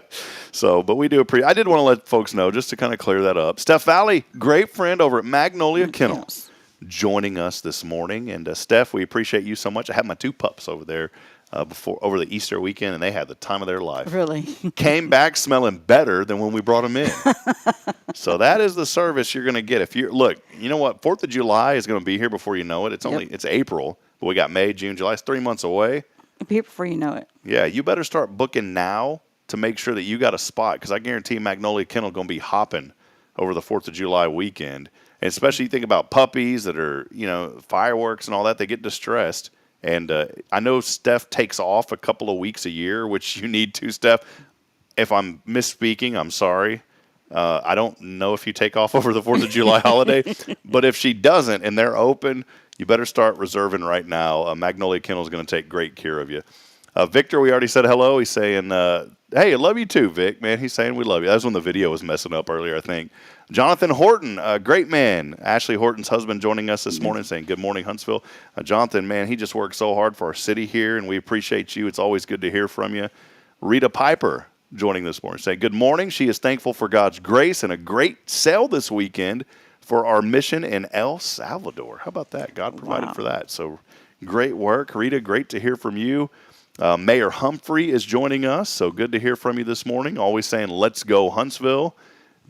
B: So, but we do appreciate. I did want to let folks know, just to kind of clear that up. Steph Valley, great friend over at Magnolia Kennels, joining us this morning. And Steph, we appreciate you so much. I had my 2 pups over there over the Easter weekend, and they had the time of their life.
I: Really? Came
B: back smelling better than when we brought them in. So that is the service you're going to get. You know what? 4th of July is going to be here before you know it. It's April. But we got May, June, July. It's 3 months away.
I: It'll be here before you know it.
B: Yeah, you better start booking now to make sure that you got a spot, because I guarantee Magnolia Kennel going to be hopping over the 4th of July weekend. And especially you think about puppies that are, fireworks and all that, they get distressed. And I know Steph takes off a couple of weeks a year, which you need to, Steph. If I'm misspeaking, I'm sorry. I don't know if you take off over the 4th of July holiday, but if she doesn't and they're open, you better start reserving right now. Magnolia Kennel is going to take great care of you. Victor, we already said hello. He's saying, hey, I love you too, Vic, man. He's saying we love you. That was when the video was messing up earlier, I think. Jonathan Horton, great man. Ashley Horton's husband joining us this morning saying, good morning, Huntsville. Jonathan, man, he just works so hard for our city here, and we appreciate you. It's always good to hear from you. Rita Piper joining this morning saying, good morning. She is thankful for God's grace and a great sale this weekend for our mission in El Salvador. How about that? God provided for that. So great work. Rita, great to hear from you. Mayor Humphrey is joining us, so good to hear from you this morning. Always saying, let's go Huntsville.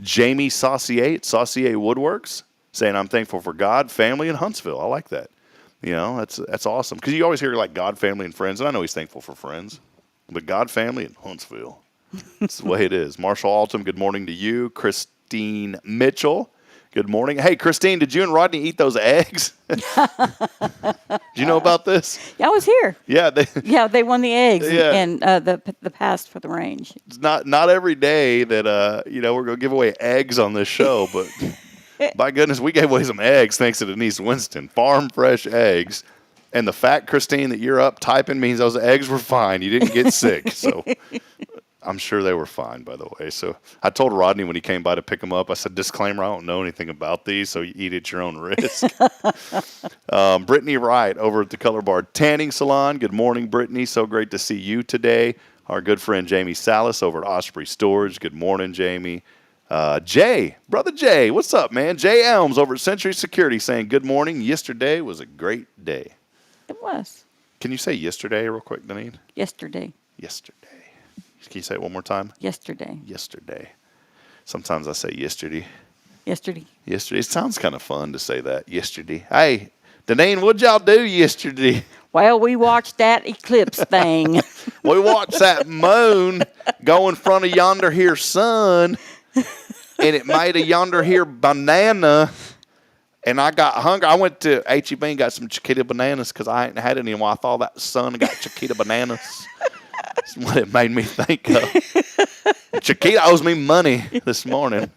B: Jamie Saucier at Saucier Woodworks saying, I'm thankful for God, family, and Huntsville. I like that. You know, that's awesome. Because you always hear like God, family, and friends, and I know he's thankful for friends. But God, family, and Huntsville. That's the way it is. Marshall Altum, good morning to you. Christine Mitchell, good morning. Hey, Christine, did you and Rodney eat those eggs? Do you know about this?
I: Yeah, I was here.
B: Yeah.
I: They won the eggs
B: Yeah.
I: and the pass for the range.
B: It's not every day that, we're going to give away eggs on this show, but by goodness, we gave away some eggs thanks to Denise Winston. Farm fresh eggs. And the fact, Christine, that you're up typing means those eggs were fine. You didn't get sick. So I'm sure they were fine, by the way. So I told Rodney when he came by to pick them up, I said, disclaimer, I don't know anything about these, so you eat at your own risk. Brittany Wright over at the Color Bar Tanning Salon. Good morning, Brittany. So great to see you today. Our good friend Jamie Salas over at Osprey Storage. Good morning, Jamie. Brother Jay, what's up, man? Jay Elms over at Century Security saying good morning. Yesterday was a great day.
I: It was.
B: Can you say yesterday real quick, Deneane?
I: Yesterday.
B: Can you say it one more time?
I: Yesterday.
B: Sometimes I say yesterday.
I: Yesterday.
B: It sounds kind of fun to say that. Yesterday. Hey, Deneane, what'd y'all do yesterday?
I: Well, we watched that eclipse thing.
B: We watched that moon go in front of yonder here sun, and it made a yonder here banana. And I got hungry. I went to H-E-B and got some Chiquita bananas because I hadn't had any in a while. I thought that sun got Chiquita bananas. That's what it made me think of. Chiquita owes me money this morning.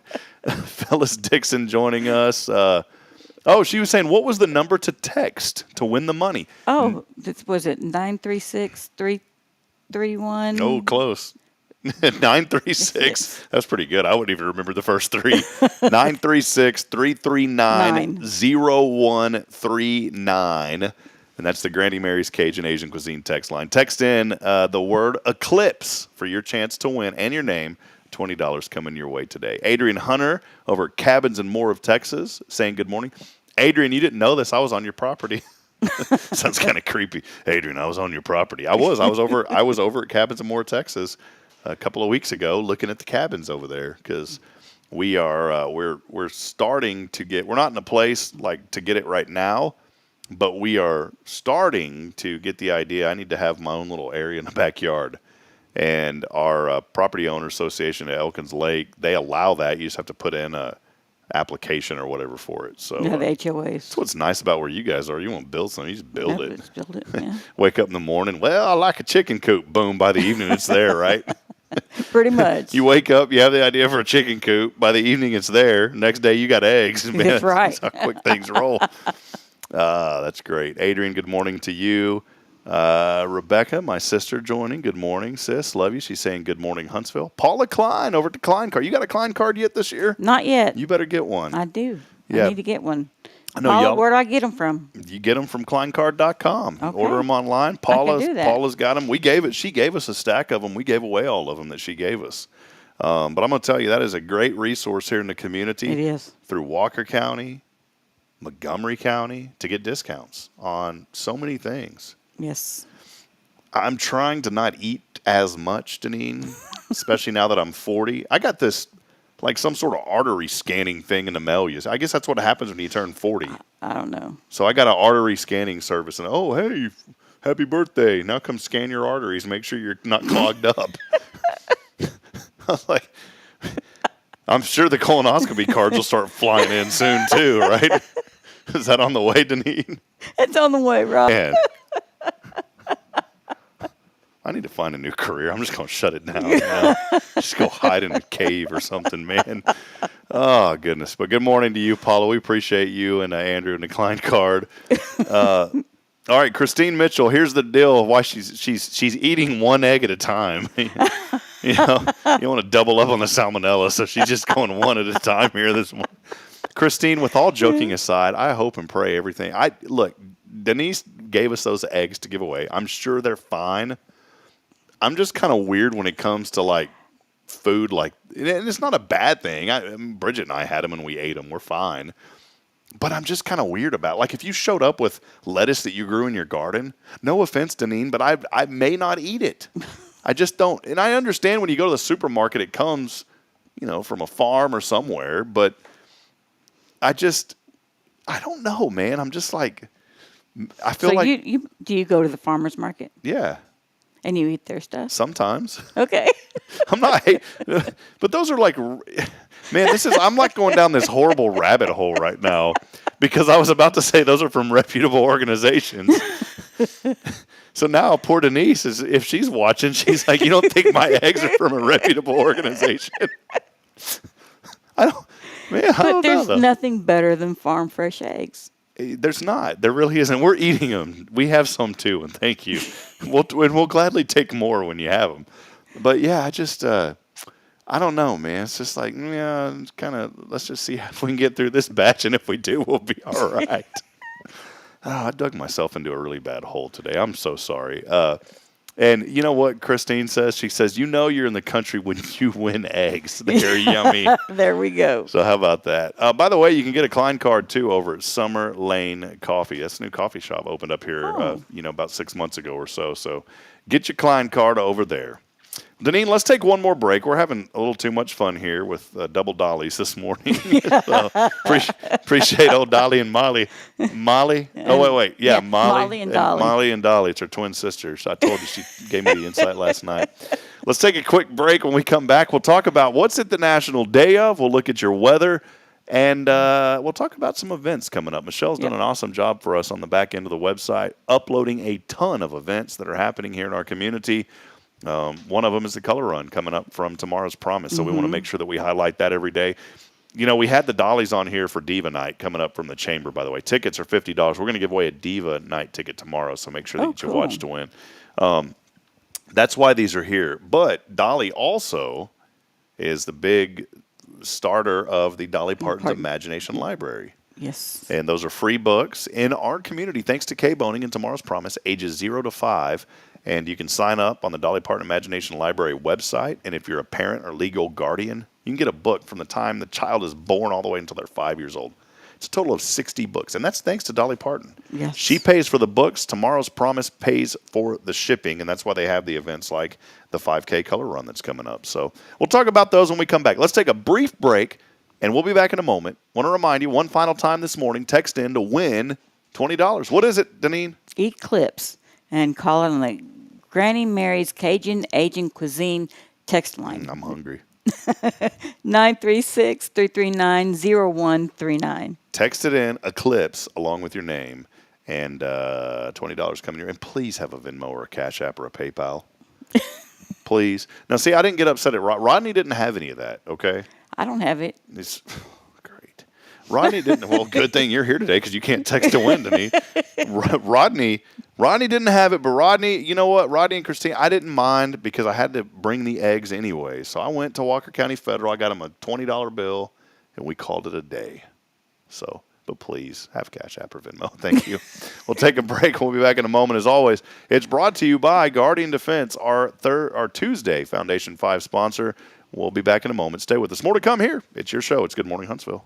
B: Phyllis Dixon joining us. She was saying, what was the number to text to win the money?
I: Oh, was it 936-331?
B: Oh, close. 936. That's pretty good. I wouldn't even remember the first three. 936-339-0139. And that's the Grandy Mary's Cajun Asian Cuisine text line. Text in the word eclipse for your chance to win and your name. $20 coming your way today. Adrian Hunter over at Cabins and More of Texas saying good morning. Adrian, you didn't know this. I was on your property. Sounds kind of creepy. Adrian, I was on your property. I was over at Cabins and More of Texas a couple of weeks ago looking at the cabins over there because we are we're starting to get, we're not in a place like to get it right now, but we are starting to get the idea. I need to have my own little area in the backyard, and our property owner association at Elkins Lake, they allow that. You just have to put in a application or whatever for it. So
I: the HOAs.
B: That's what's nice about where you guys are. You won't build something, you just build it.
I: Just build it. Yeah.
B: Wake up in the morning, well, I like a chicken coop. Boom, by the evening it's there, right?
I: Pretty much.
B: You wake up, you have the idea for a chicken coop. By the evening, it's there. Next day, you got eggs. Man,
I: that's right.
B: That's how quick things roll. That's great. Adrian, good morning to you. Rebecca, my sister, joining. Good morning, sis. Love you. She's saying good morning, Huntsville. Paula Klein over at the Klein card. You got a Klein card yet this year?
I: Not yet.
B: You better get one.
I: I do.
B: Yeah.
I: I need to get one.
B: I know
I: Paula, where do I get them from?
B: You get them from KleinCard.com.
I: Okay.
B: Order them online.
I: I can do that.
B: Paula's got them. She gave us a stack of them. We gave away all of them that she gave us. But I'm going to tell you, that is a great resource here in the community.
I: It is.
B: Through Walker County, Montgomery County, to get discounts on so many things.
I: Yes.
B: I'm trying to not eat as much, Deneane, especially now that I'm 40. I got this, like some sort of artery scanning thing in the mail. I guess that's what happens when you turn 40.
I: I don't know.
B: So I got an artery scanning service, and oh, hey, happy birthday. Now come scan your arteries. Make sure you're not clogged up. I was like, I'm sure the colonoscopy cards will start flying in soon too, right? Is that on the way, Deneane?
I: It's on the way, Rob.
B: Man. I need to find a new career. I'm just going to shut it down now. Just go hide in a cave or something, man. Oh, goodness. But good morning to you, Paula. We appreciate you and Andrew and the Klein card. All right, Christine Mitchell, here's the deal of why she's eating one egg at a time. You know, you don't want to double up on the salmonella, so she's just going one at a time here this morning. Christine, with all joking aside, I hope and pray everything. Look, Denise gave us those eggs to give away. I'm sure they're fine. I'm just kind of weird when it comes to like food. Like, and it's not a bad thing. Bridget and I had them and we ate them. We're fine. But I'm just kind of weird about it. Like if you showed up with lettuce that you grew in your garden, no offense, Deneane, but I may not eat it. I just don't. And I understand when you go to the supermarket, it comes, from a farm or somewhere. But I don't know, man. I'm just like, I feel like.
I: Do you go to the farmer's market?
B: Yeah.
I: And you eat their stuff?
B: Sometimes.
I: Okay.
B: I'm not, but those are like, man, I'm like going down this horrible rabbit hole right now because I was about to say those are from reputable organizations. So now poor Denise, if she's watching, she's like, you don't think my eggs are from a reputable organization? I don't
I: But there's
B: know.
I: nothing better than farm fresh eggs.
B: There's not. There really isn't. We're eating them. We have some too, and thank you. We'll gladly take more when you have them. But yeah, I just I don't know, man. It's just like let's just see if we can get through this batch, and if we do, we'll be all right. I dug myself into a really bad hole today. I'm so sorry. And you know what Christine says? She says, you're in the country when you win eggs. They're yummy.
I: There we go.
B: So how about that? By the way, you can get a Klein card, too, over at Summer Lane Coffee. That's a new coffee shop opened up here, about 6 months ago or so. So get your Klein card over there. Deneane, let's take one more break. We're having a little too much fun here with double dollies this morning. So appreciate old Dolly and Molly. Molly? Oh, wait. Yeah,
I: Molly and Dolly.
B: Molly and Dolly. It's her twin sisters. I told you, she gave me the insight last night. Let's take a quick break. When we come back, we'll talk about what's it the National Day of. We'll look at your weather. And we'll talk about some events coming up. Michelle's done an awesome job for us on the back end of the website, uploading a ton of events that are happening here in our community. One of them is the color run coming up from Tomorrow's Promise. So we want to make sure that we highlight that every day. We had the dollies on here for Diva Night coming up from the Chamber, by the way. Tickets are $50. We're going to give away a Diva Night ticket tomorrow, so make sure that you watch to win. That's why these are here. But Dolly also is the big starter of the Dolly Parton's Imagination Library.
I: Yes.
B: And those are free books in our community, thanks to K-Boning and Tomorrow's Promise, ages 0 to 5. And you can sign up on the Dolly Parton Imagination Library website. And if you're a parent or legal guardian, you can get a book from the time the child is born all the way until they're 5 years old. It's a total of 60 books. And that's thanks to Dolly Parton.
I: Yes.
B: She pays for the books. Tomorrow's Promise pays for the shipping. And that's why they have the events like the 5K color run that's coming up. So we'll talk about those when we come back. Let's take a brief break, and we'll be back in a moment. Want to remind you, one final time this morning, text in to win $20. What is it, Deneane?
I: Eclipse. And call it on the Granny Mary's Cajun Aging Cuisine text line.
B: I'm hungry.
I: 936-339-0139.
B: Text it in, Eclipse, along with your name, and $20 coming here. And please have a Venmo or a Cash App or a PayPal. Please. Now, see, I didn't get upset at Rodney. Didn't have any of that, okay?
I: I don't have it.
B: It's great. Rodney didn't. Well, good thing you're here today because you can't text to win to me. Rodney didn't have it, but Rodney, you know what? Rodney and Christine, I didn't mind because I had to bring the eggs anyway. So I went to Walker County Federal. I got him a $20 bill, and we called it a day. So, but please have Cash App or Venmo. Thank you. We'll take a break. We'll be back in a moment. As always, it's brought to you by Guardian Defense, our Tuesday Foundation 5 sponsor. We'll be back in a moment. Stay with us. More to come here. It's your show. It's Good Morning Huntsville.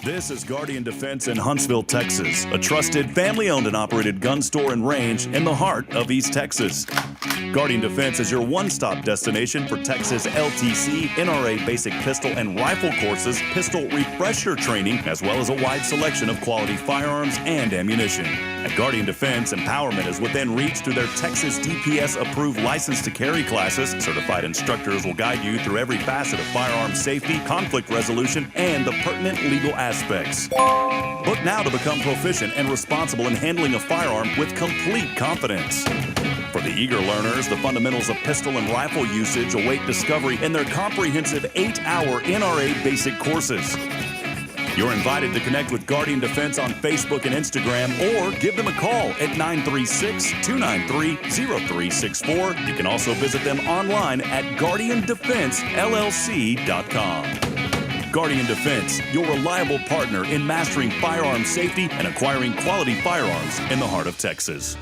A: This is Guardian Defense in Huntsville, Texas, a trusted family-owned and operated gun store and range in the heart of East Texas. Guardian Defense is your one-stop destination for Texas LTC, NRA basic pistol and rifle courses, pistol refresher training, as well as a wide selection of quality firearms and ammunition. At Guardian Defense, empowerment is within reach through their Texas DPS-approved license to carry classes. Certified instructors will guide you through every facet of firearm safety, conflict resolution, and the pertinent legal aspects. Book now to become proficient and responsible in handling a firearm with complete confidence. For the eager learners, the fundamentals of pistol and rifle usage await discovery in their comprehensive 8-hour NRA basic courses. You're invited to connect with Guardian Defense on Facebook and Instagram or give them a call at 936-293-0364. You can also visit them online at guardiandefensellc.com. Guardian Defense, your reliable partner in mastering firearm safety and acquiring quality firearms in the heart of Texas.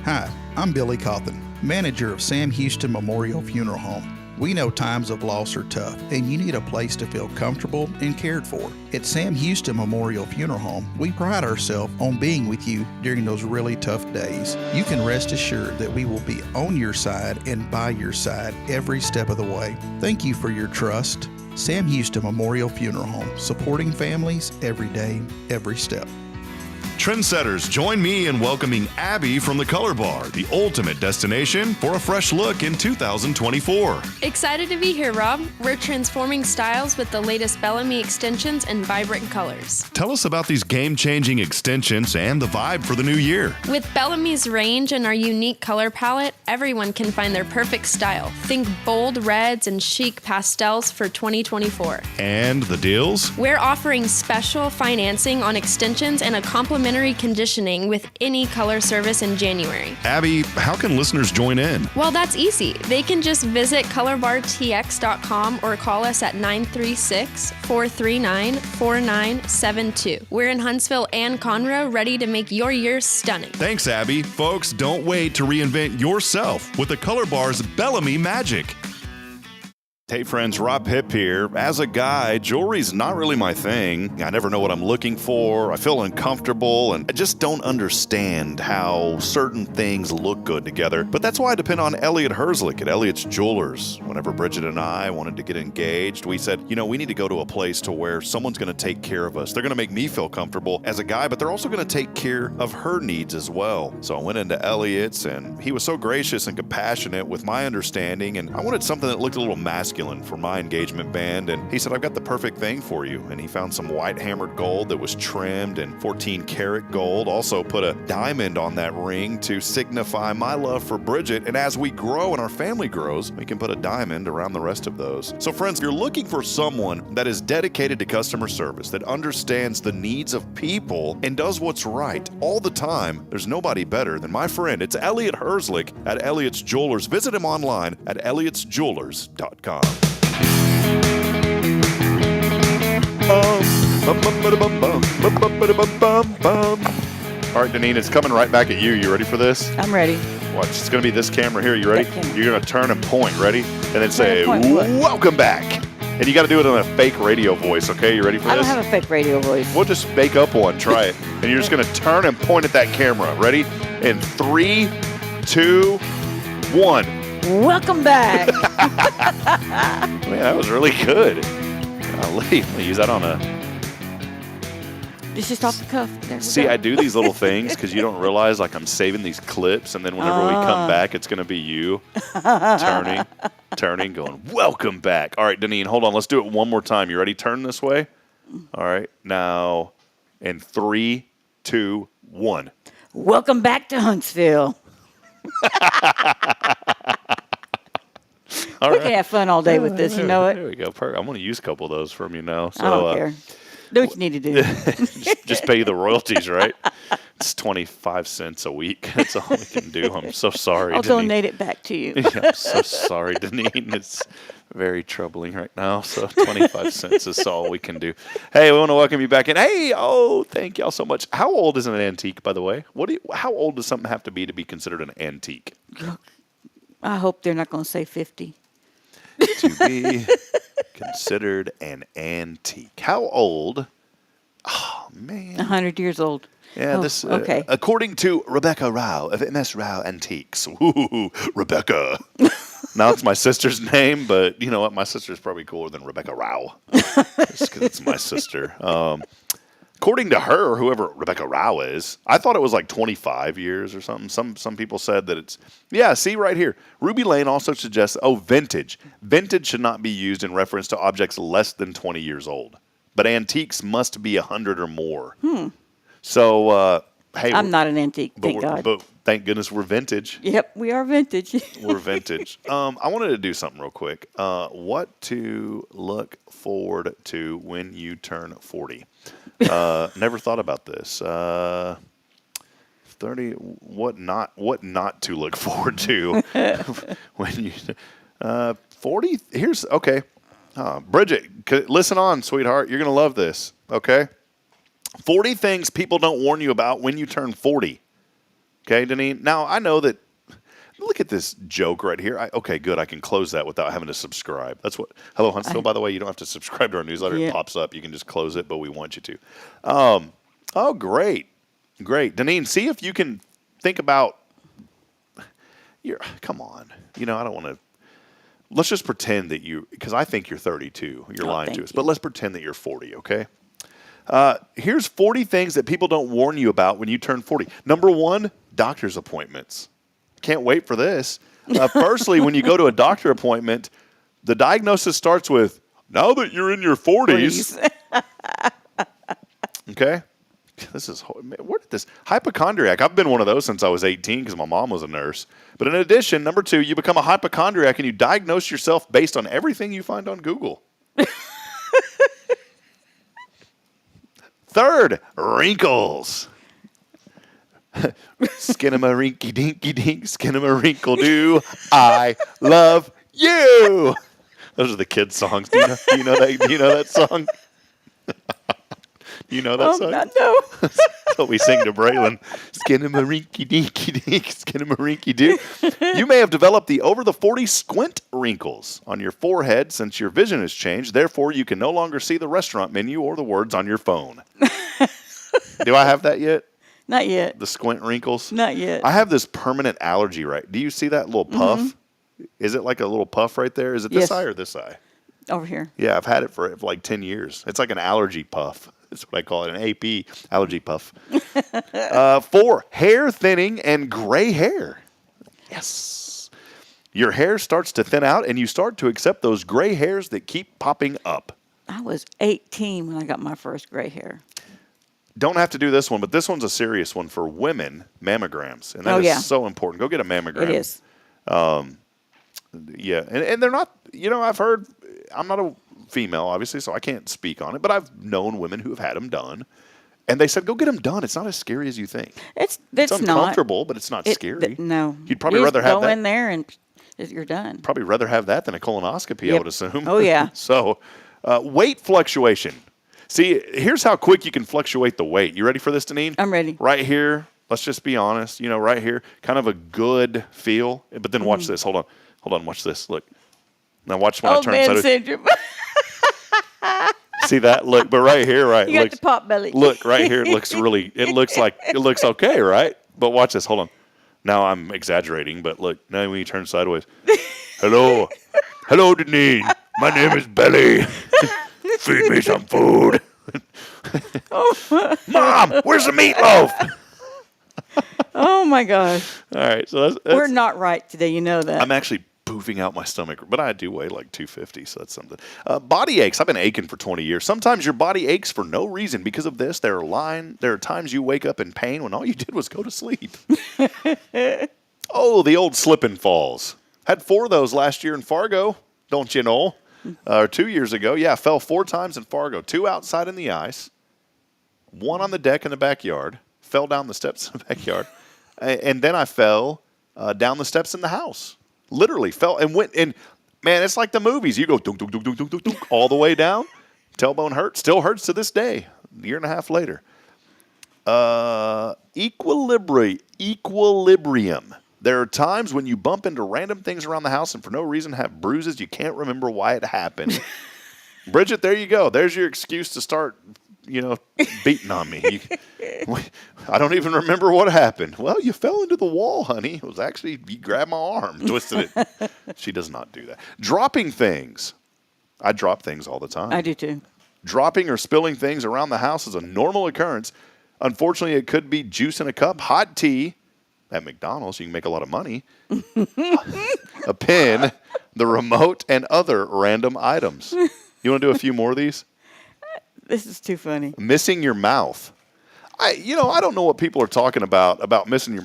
H: Hi, I'm Billy Cawthon, manager of Sam Houston Memorial Funeral Home. We know times of loss are tough, and you need a place to feel comfortable and cared for. At Sam Houston Memorial Funeral Home, we pride ourselves on being with you during those really tough days. You can rest assured that we will be on your side and by your side every step of the way. Thank you for your trust. Sam Houston Memorial Funeral Home, supporting families every day, every step.
L: Trendsetters, join me in welcoming Abby from the Color Bar, the ultimate destination for a fresh look in 2024.
M: Excited to be here, Rob. We're transforming styles with the latest Bellamy extensions and vibrant colors.
L: Tell us about these game-changing extensions and the vibe for the new year.
M: With Bellamy's range and our unique color palette, everyone can find their perfect style. Think bold reds and chic pastels for 2024.
L: And the deals?
M: We're offering special financing on extensions and a complimentary conditioning with any color service in January.
L: Abby, how can listeners join in?
M: Well, that's easy. They can just visit colorbartx.com or call us at 936-439-4972. We're in Huntsville and Conroe, ready to make your year stunning.
L: Thanks, Abby. Folks, don't wait to reinvent yourself with the Color Bar's Bellamy magic.
B: Hey friends, Rob Hipp here. As a guy, jewelry's not really my thing. I never know what I'm looking for. I feel uncomfortable, and I just don't understand how certain things look good together. But that's why I depend on Elliot Herzlich at Elliot's Jewelers. Whenever Bridget and I wanted to get engaged, we said, we need to go to a place to where someone's going to take care of us. They're going to make me feel comfortable as a guy, but they're also going to take care of her needs as well. So I went into Elliot's, and he was so gracious and compassionate with my understanding, and I wanted something that looked a little masculine for my engagement band, and he said, I've got the perfect thing for you. And he found some white hammered gold that was trimmed in 14 karat gold, also put a diamond on that ring to signify my love for Bridget, and as we grow and our family grows, we can put a diamond around the rest of those. So friends, if you're looking for someone that is dedicated to customer service, that understands the needs of people and does what's right all the time, there's nobody better than my friend. It's Elliot Herzlich at Elliot's Jewelers. Visit him online at elliotsjewelers.com. All right, Deneane, it's coming right back at you. You ready for this?
I: I'm ready.
B: Watch, it's going to be this camera here. You ready? You're going to turn and point. Ready? And then say,
I: Point what?
B: welcome back. And you got to do it in a fake radio voice, okay? You ready for this?
I: I don't have a fake radio voice.
B: We'll just make up one. Try it. And you're just going to turn and point at that camera. Ready? In 3, 2, 1.
I: Welcome back.
B: Man, that was really good. I'm going to use that on a...
I: It's just off the cuff.
B: See, I do these little things because you don't realize, like, I'm saving these clips, and then whenever we come back, it's going to be you turning, going, welcome back. All right, Deneane, hold on. Let's do it one more time. You ready? Turn this way. All right. Now, in 3, 2, 1.
I: Welcome back to Huntsville. We can have fun all day with this, you know it?
B: There we go. I'm going to use a couple of those from you now. So,
I: I don't care. Do what you need to do.
B: just pay the royalties, right? It's 25 cents a week. That's all we can do. I'm so sorry,
I: I'll
B: Deneane.
I: donate it back to you.
B: Yeah, I'm so sorry, Deneane. It's very troubling right now. So 25 cents is all we can do. Hey, we want to welcome you back in. Hey, thank y'all so much. How old is an antique, by the way? How old does something have to be considered an antique?
I: I hope they're not going to say 50.
B: To be considered an antique. How old? Oh, man.
I: 100 years old.
B: Yeah,
I: okay.
B: According to Rebecca Rao of MS Rao Antiques. Woo, Rebecca. Now it's my sister's name, but you know what? My sister's probably cooler than Rebecca Rao. Just because it's my sister. According to her, whoever Rebecca Rao is, I thought it was like 25 years or something. Some people said that it's, see right here. Ruby Lane also suggests, vintage. Vintage should not be used in reference to objects less than 20 years old. But antiques must be 100 or more. So Hey,
I: I'm not an antique,
B: but
I: thank God.
B: But thank goodness we're vintage.
I: Yep, we are vintage.
B: We're vintage. I wanted to do something real quick. What to look forward to when you turn 40? Never thought about this. 30. What not to look forward to when you 40? Here's okay. Bridget, listen on, sweetheart. You're gonna love this. Okay. 40 things people don't warn you about when you turn 40. Okay, Deneane? Now, I know that, look at this joke right here. Okay, good. I can close that without having to subscribe. That's what, hello, Huntsville, by the way, you don't have to subscribe to our newsletter.
I: Yeah.
B: It pops up. You can just close it, but we want you to. Oh, great. Great. Deneane, see if you can think about, come on. I don't want to, let's just pretend that because I think you're 32. You're lying to us. But let's pretend that you're 40, okay? Here's 40 things that people don't warn you about when you turn 40. Number 1, doctor's appointments. Can't wait for this. Firstly, when you go to a doctor appointment, the diagnosis starts with, now that you're in your 40s. Okay? Where did this? Hypochondriac. I've been one of those since I was 18 because my mom was a nurse. But in addition, number 2, you become a hypochondriac and you diagnose yourself based on everything you find on Google. Third, wrinkles. Skinnamarink-dinky-dink, skinnamarink-doo, I love you. Those are the kids' songs. Do you know that song? You know that song?
I: No.
B: That's what we sing to Braylon. Skinnamarink-dinky-dink, skinnamarink-doo. You may have developed the over the 40 squint wrinkles on your forehead since your vision has changed. Therefore, you can no longer see the restaurant menu or the words on your phone. Do I have that yet?
I: Not yet.
B: The squint wrinkles?
I: Not yet.
B: I have this permanent allergy, right? Do you see that little puff? Mm-hmm. Is it like a little puff right there? Is it this eye or this eye?
I: Over here.
B: Yeah, I've had it for like 10 years. It's like an allergy puff. That's what I call it, an AP allergy puff. 4, hair thinning and gray hair. Yes. Your hair starts to thin out and you start to accept those gray hairs that keep popping up.
I: I was 18 when I got my first gray hair.
B: Don't have to do this one, but this one's a serious one for women, mammograms. And that is so important. Go get a mammogram.
I: It is.
B: Yeah, and they're not, I've heard, I'm not a female, obviously, so I can't speak on it, but I've known women who have had them done, and they said, go get them done. It's not as scary as you think.
I: It's
B: uncomfortable, but it's not scary.
I: No.
B: You'd probably rather have that.
I: Go in there and you're done.
B: Probably rather have that than a colonoscopy, I would assume.
I: Oh, yeah.
B: So, weight fluctuation. See, here's how quick you can fluctuate the weight. You ready for this, Deneane?
I: I'm ready.
B: Right here, let's just be honest, right here, kind of a good feel, but then watch this. Hold on, watch this. Look. Now watch when I turn
I: man syndrome.
B: See that? Look, but right here, right?
I: You got the pot belly.
B: Look, right here, it looks okay, right? But watch this. Hold on. Now I'm exaggerating, but look, now when you turn sideways. Hello, Deneane. My name is Belly. Feed me some food. Mom, where's the meatloaf?
I: Oh my gosh.
B: All right, so that's
I: we're not right today. You know that.
B: I'm actually poofing out my stomach, but I do weigh like 250, so that's something. Body aches. I've been aching for 20 years. Sometimes your body aches for no reason because of this. There are times you wake up in pain when all you did was go to sleep. Oh, the old slip and falls. Had 4 of those last year in Fargo, don't you know? 2 years ago. Yeah, I fell 4 times in Fargo. 2 outside in the ice. 1 on the deck in the backyard. Fell down the steps in the backyard. And then I fell down the steps in the house. Literally fell and went. And, man, it's like the movies. You go dunk, dunk, dunk, dunk, dunk, dunk, dunk, all the way down. Tailbone hurts. Still hurts to this day. A year and a half later. Equilibrium. There are times when you bump into random things around the house and for no reason have bruises. You can't remember why it happened. Bridget, there you go. There's your excuse to start, beating on me. I don't even remember what happened. Well, you fell into the wall, honey. It was actually, you grabbed my arm, twisted it. She does not do that. Dropping things. I drop things all the time.
I: I do too.
B: Dropping or spilling things around the house is a normal occurrence. Unfortunately, it could be juice in a cup, hot tea. At McDonald's, you can make a lot of money. A pen, the remote, and other random items. You want to do a few more of these?
I: This is too funny.
B: Missing your mouth. I don't know what people are talking about missing your.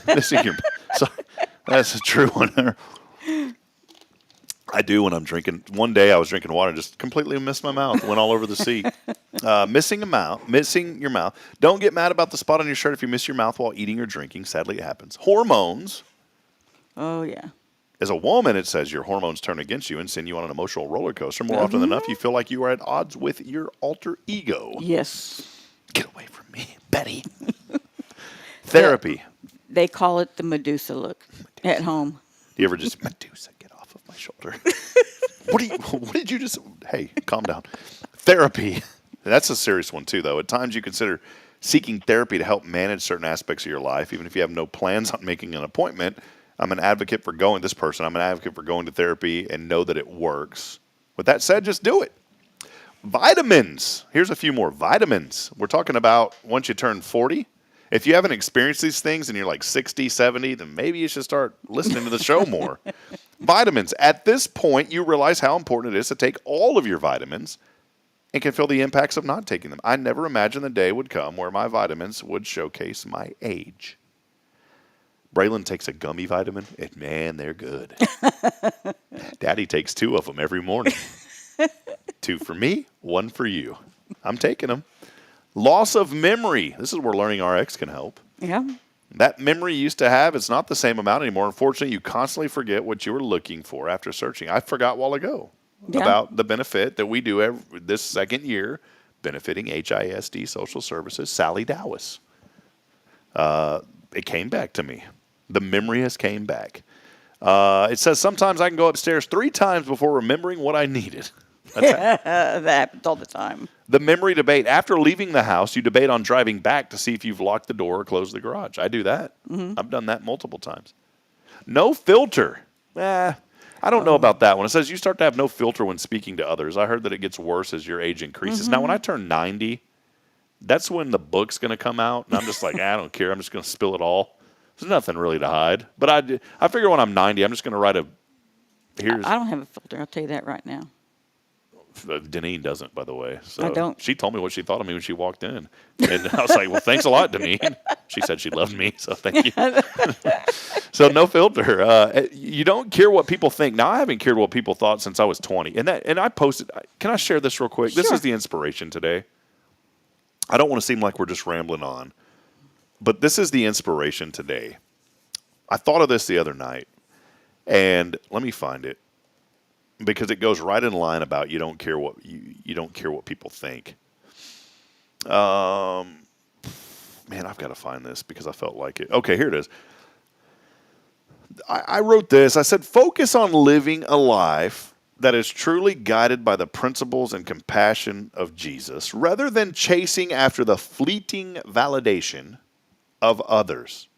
B: Missing your. Sorry, that's a true one. I do when I'm drinking. One day I was drinking water and just completely missed my mouth. Went all over the seat. Missing your mouth. Don't get mad about the spot on your shirt if you miss your mouth while eating or drinking. Sadly, it happens. Hormones.
I: Oh, yeah.
B: As a woman, it says your hormones turn against you and send you on an emotional roller coaster. More often than not, you feel like you are at odds with your alter ego.
I: Yes.
B: Get away from me, Betty. Therapy.
I: They call it the Medusa look at home.
B: Do you ever just, Medusa, get off of my shoulder? What did you just, hey, calm down. Therapy. That's a serious one too, though. At times you consider seeking therapy to help manage certain aspects of your life, even if you have no plans on making an appointment. I'm an advocate for going to therapy and know that it works. With that said, just do it. Vitamins. Here's a few more. Vitamins. We're talking about once you turn 40. If you haven't experienced these things and you're like 60, 70, then maybe you should start listening to the show more. Vitamins. At this point, you realize how important it is to take all of your vitamins and can feel the impacts of not taking them. I never imagined the day would come where my vitamins would showcase my age. Braylon takes a gummy vitamin, and man, they're good. Daddy takes 2 of them every morning. 2 for me, 1 for you. I'm taking them. Loss of memory. This is where Learning RX can help.
I: Yeah.
B: That memory you used to have, it's not the same amount anymore. Unfortunately, you constantly forget what you were looking for after searching. I forgot a while ago about the benefit that we do this second year, benefiting HISD Social Services, Sally Dowis. It came back to me. The memory has came back. It says sometimes I can go upstairs 3 times before remembering what I needed.
I: That happens all the time.
B: The memory debate. After leaving the house, you debate on driving back to see if you've locked the door or closed the garage. I do that. Mm-hmm. I've done that multiple times. No filter. I don't know about that one. It says you start to have no filter when speaking to others. I heard that it gets worse as your age increases. Mm-hmm. Now, when I turn 90, that's when the book's going to come out. And I'm just like, I don't care. I'm just going to spill it all. There's nothing really to hide. But I figure when I'm 90, I'm just going to write
I: I don't have a filter. I'll tell you that right now.
B: Deneane doesn't, by the way. So
I: I don't.
B: She told me what she thought of me when she walked in. And I was like, well, thanks a lot, Deneane. She said she loved me, so thank you. So no filter. You don't care what people think. Now, I haven't cared what people thought since I was 20. And I posted, can I share this real quick? Sure. This is the inspiration today. I don't want to seem like we're just rambling on. But this is the inspiration today. I thought of this the other night, and let me find it because it goes right in line about you don't care what you don't care what people think. Man, I've got to find this because I felt like it. Okay, here it is. I wrote this. I said, focus on living a life that is truly guided by the principles and compassion of Jesus, rather than chasing after the fleeting validation of others.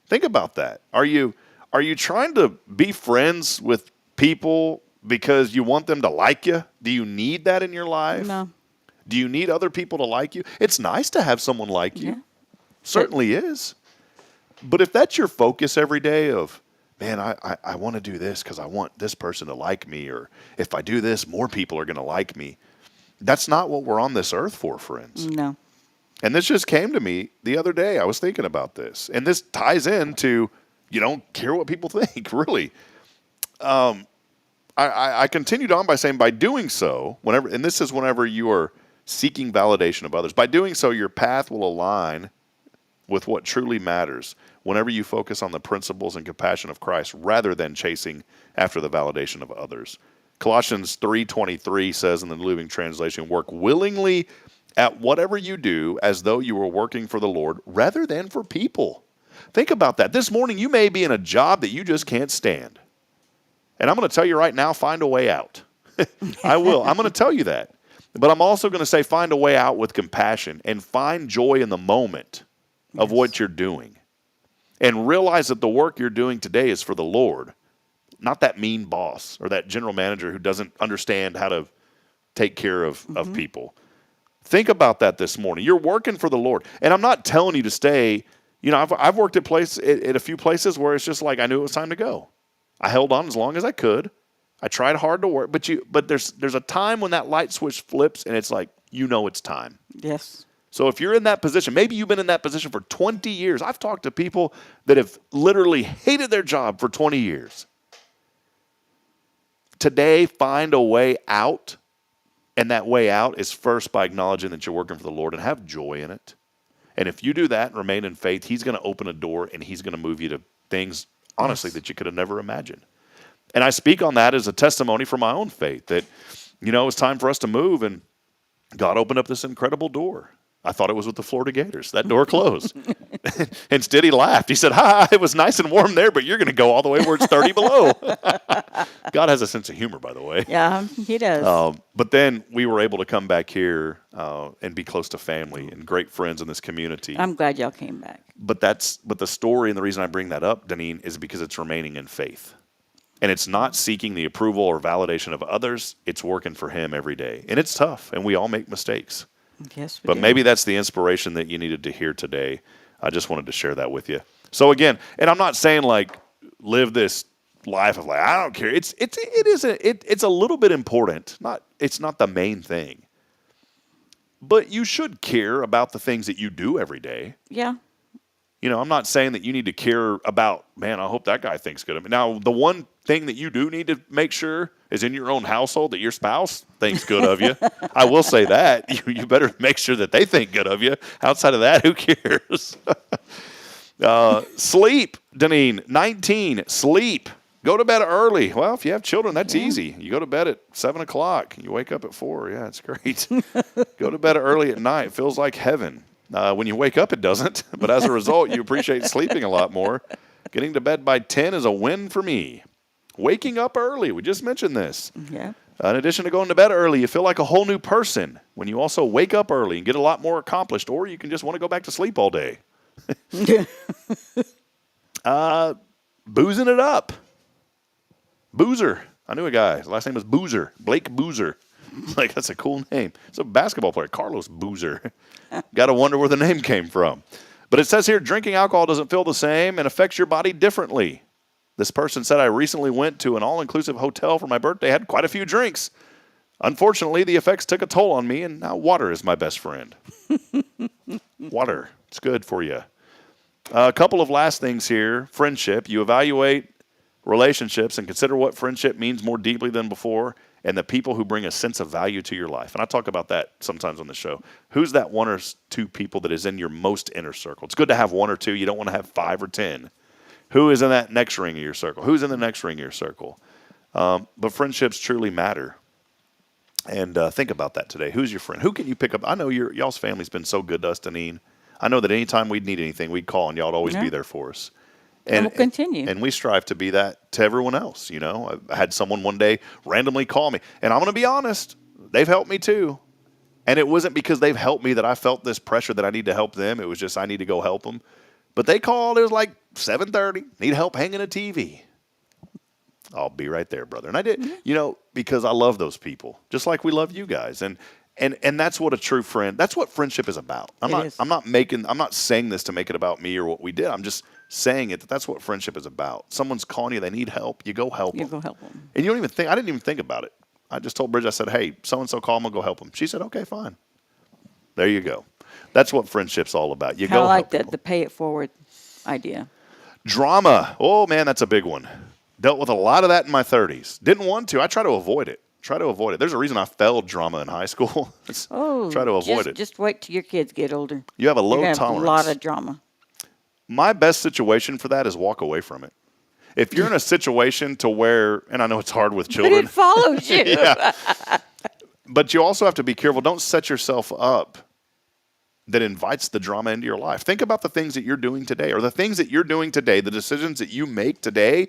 B: Think about that. Are you trying to be friends with people because you want them to like you? Do you need that in your life?
I: No.
B: Do you need other people to like you? It's nice to have someone like you. Yeah. Certainly is. But if that's your focus every day of, man, I want to do this because I want this person to like me, or if I do this, more people are going to like me. That's not what we're on this earth for, friends.
I: No.
B: And this just came to me the other day. I was thinking about this. And this ties into you don't care what people think, really. I continued on by saying by doing so, whenever you are seeking validation of others, by doing so, your path will align with what truly matters whenever you focus on the principles and compassion of Christ rather than chasing after the validation of others. Colossians 3:23 says in the New Living Translation, work willingly at whatever you do as though you were working for the Lord rather than for people. Think about that. This morning you may be in a job that you just can't stand. And I'm going to tell you right now, find a way out. I will. I'm going to tell you that. But I'm also going to say find a way out with compassion and find joy in the moment of what you're doing. And realize that the work you're doing today is for the Lord, not that mean boss or that general manager who doesn't understand how to take care of people. Think about that this morning. You're working for the Lord. And I'm not telling you to stay. You know, I've worked at a few places where it's just like I knew it was time to go. I held on as long as I could. I tried hard to work. But there's a time when that light switch flips and it's like, it's time.
I: Yes.
B: So if you're in that position, maybe you've been in that position for 20 years. I've talked to people that have literally hated their job for 20 years. Today, find a way out. And that way out is first by acknowledging that you're working for the Lord and have joy in it. And if you do that and remain in faith, he's going to open a door and he's going to move you to things, honestly, that you could have never imagined. And I speak on that as a testimony for my own faith that, it was time for us to move and God opened up this incredible door. I thought it was with the Florida Gators. That door closed. Instead, he laughed. He said, it was nice and warm there, but you're going to go all the way where it's 30 below. God has a sense of humor, by the way.
I: Yeah, he does.
B: But then we were able to come back here and be close to family and great friends in this community.
I: I'm glad y'all came back.
B: But the story and the reason I bring that up, Deneane, is because it's remaining in faith. And it's not seeking the approval or validation of others. It's working for him every day. And it's tough, and we all make mistakes.
I: Yes,
B: but maybe that's the inspiration that you needed to hear today. I just wanted to share that with you. So again, and I'm not saying like live this life of like I don't care. It's a little bit important. It's not the main thing. But you should care about the things that you do every day.
I: Yeah.
B: I'm not saying that you need to care about, man, I hope that guy thinks good of me. Now, the one thing that you do need to make sure is in your own household that your spouse thinks good of you. I will say that. You better make sure that they think good of you. Outside of that, who cares? Sleep, Deneane, 19, sleep. Go to bed early. Well, if you have children, that's easy. You go to bed at 7 o'clock. You wake up at 4. Yeah, it's great. Go to bed early at night. It feels like heaven. When you wake up, it doesn't. But as a result, you appreciate sleeping a lot more. Getting to bed by 10 is a win for me. Waking up early. We just mentioned this.
I: Yeah.
B: In addition to going to bed early, you feel like a whole new person when you also wake up early and get a lot more accomplished, or you can just want to go back to sleep all day. Boozing it up. Boozer. I knew a guy. His last name was Boozer. Blake Boozer. Like, that's a cool name. It's a basketball player, Carlos Boozer. Got to wonder where the name came from. But it says here, drinking alcohol doesn't feel the same and affects your body differently. This person said, I recently went to an all-inclusive hotel for my birthday, had quite a few drinks. Unfortunately, the effects took a toll on me, and now water is my best friend. Water. It's good for you. A couple of last things here. Friendship. You evaluate relationships and consider what friendship means more deeply than before, and the people who bring a sense of value to your life. And I talk about that sometimes on the show. Who's that one or two people that is in your most inner circle? It's good to have one or two. You don't want to have 5 or 10. Who is in that next ring of your circle? Who's in the next ring of your circle? But friendships truly matter. And think about that today. Who's your friend? Who can you pick up? I know y'all's family's been so good to us, Deneane. I know that anytime we'd need anything, we'd call, and y'all would always be there for us.
I: And we'll continue.
B: And we strive to be that to everyone else. I had someone one day randomly call me. And I'm going to be honest, they've helped me too. And it wasn't because they've helped me that I felt this pressure that I need to help them. It was just I need to go help them. But they called. It was like 7:30. Need help hanging a TV. I'll be right there, brother. And I did, because I love those people, just like we love you guys. And that's what a true friend, that's what friendship is about. I'm not saying this to make it about me or what we did. I'm just saying that's what friendship is about. Someone's calling you, they need help, you go help them.
I: You go help them.
B: And you don't even think, I didn't even think about it. I just told Bridget, I said, hey, so-and-so called, I'm going to go help them. She said, okay, fine. There you go. That's what friendship's all about. You go help people.
I: The pay it forward idea.
B: Drama. Oh, man, that's a big one. Dealt with a lot of that in my 30s. Didn't want to. I try to avoid it. There's a reason I failed drama in high school. Try to avoid it.
I: Just wait till your kids get older.
B: You have a low tolerance.
I: A lot of drama.
B: My best situation for that is walk away from it. If you're in a situation to where, and I know it's hard with children.
I: But it follows you.
B: Yeah. But you also have to be careful. Don't set yourself up that invites the drama into your life. Think about the things that you're doing today, or the things that you're doing today, the decisions that you make today.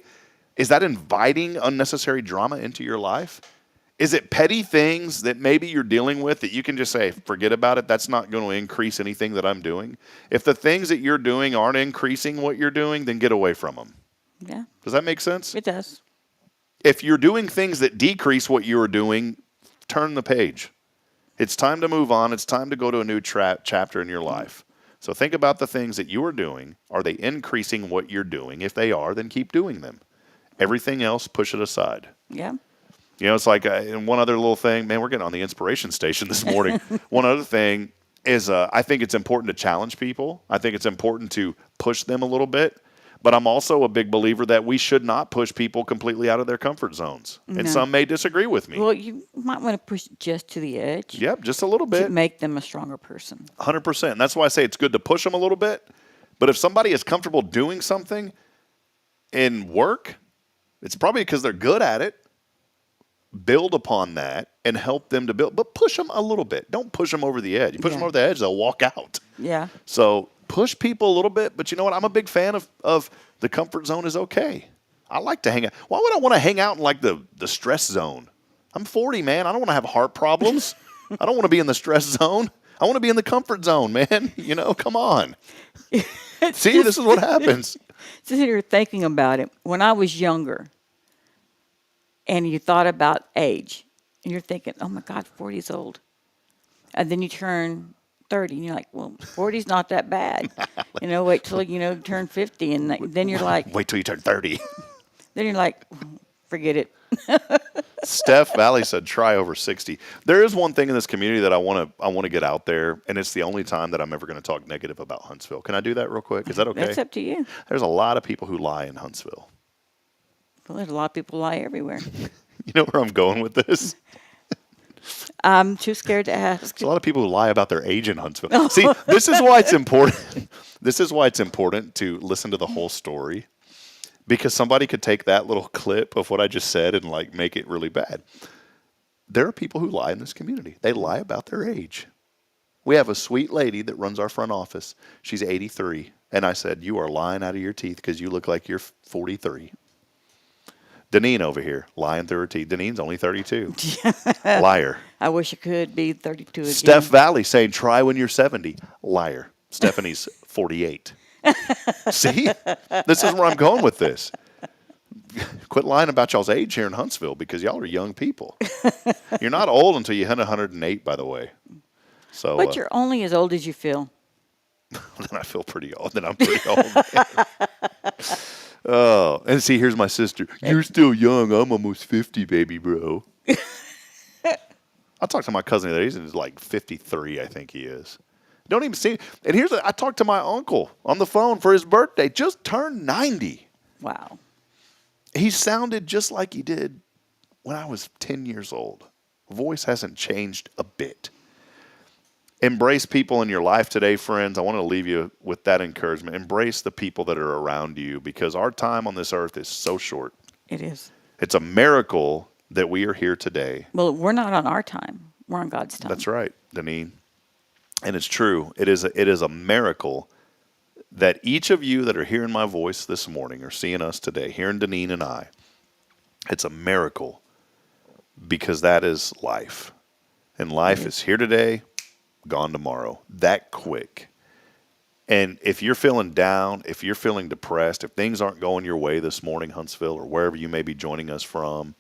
B: Is that inviting unnecessary drama into your life? Is it petty things that maybe you're dealing with that you can just say, forget about it, that's not going to increase anything that I'm doing? If the things that you're doing aren't increasing what you're doing, then get away from them.
I: Yeah.
B: Does that make sense?
I: It does.
B: If you're doing things that decrease what you're doing, turn the page. It's time to move on. It's time to go to a new chapter in your life. So think about the things that you are doing. Are they increasing what you're doing? If they are, then keep doing them. Everything else, push it aside.
I: Yeah.
B: It's like and one other little thing. Man, we're getting on the inspiration station this morning. One other thing, is I think it's important to challenge people. I think it's important to push them a little bit. But I'm also a big believer that we should not push people completely out of their comfort zones.
I: No.
B: And some may disagree with me.
I: Well, you might want to push just to the edge.
B: Yep, just a little bit.
I: To make them a stronger person.
B: 100%. And that's why I say it's good to push them a little bit. But if somebody is comfortable doing something in work, it's probably because they're good at it. Build upon that and help them to build. But push them a little bit. Don't push them over the edge. You push them over the edge, they'll walk out.
I: Yeah.
B: So push people a little bit. But you know what? I'm a big fan of the comfort zone is okay. I like to hang out. Why would I want to hang out in like the stress zone? I'm 40, man. I don't want to have heart problems. I don't want to be in the stress zone. I want to be in the comfort zone, man. You know, come on. See, this is what happens.
I: Just you're thinking about it. When I was younger, and you thought about age, and you're thinking, oh my God, 40 is old. And then you turn 30, and you're like, well, 40 is not that bad. Wait till, turn 50, and then you're like.
B: Wait till you turn 30.
I: Then you're like, forget it.
B: Steph Valley said, try over 60. There is one thing in this community that I want to get out there, and it's the only time that I'm ever going to talk negative about Huntsville. Can I do that real quick? Is that okay?
I: That's up to you.
B: There's a lot of people who lie in Huntsville.
I: Well, there's a lot of people lie everywhere.
B: You know where I'm going with this?
I: I'm too scared to ask.
B: There's a lot of people who lie about their age in Huntsville. See, this is why it's important. This is why it's important to listen to the whole story, because somebody could take that little clip of what I just said and like make it really bad. There are people who lie in this community. They lie about their age. We have a sweet lady that runs our front office. She's 83. And I said, you are lying out of your teeth because you look like you're 43. Deneane over here, lying through her teeth. Deneane's only 32. Liar.
I: I wish I could be 32 again.
B: Steph Valley saying, try when you're 70. Liar. Stephanie's 48. See? This is where I'm going with this. Quit lying about y'all's age here in Huntsville because y'all are young people. You're not old until you hit 108, by the way. So,
I: but you're only as old as you feel.
B: Then I feel pretty old. Then I'm pretty old. Oh, and see, here's my sister. You're still young. I'm almost 50, baby, bro. I talked to my cousin the other day. He's like 53, I think he is. Don't even see. And I talked to my uncle on the phone for his birthday. Just turned 90.
I: Wow.
B: He sounded just like he did when I was 10 years old. Voice hasn't changed a bit. Embrace people in your life today, friends. I want to leave you with that encouragement. Embrace the people that are around you because our time on this earth is so short.
I: It is.
B: It's a miracle that we are here today.
I: Well, we're not on our time. We're on God's time.
B: That's right, Deneane. And it's true. It is a miracle that each of you that are hearing my voice this morning or seeing us today, hearing Deneane and I, it's a miracle because that is life. And life is here today, gone tomorrow, that quick. And if you're feeling down, if you're feeling depressed, if things aren't going your way this morning, Huntsville, or wherever you may be joining us from,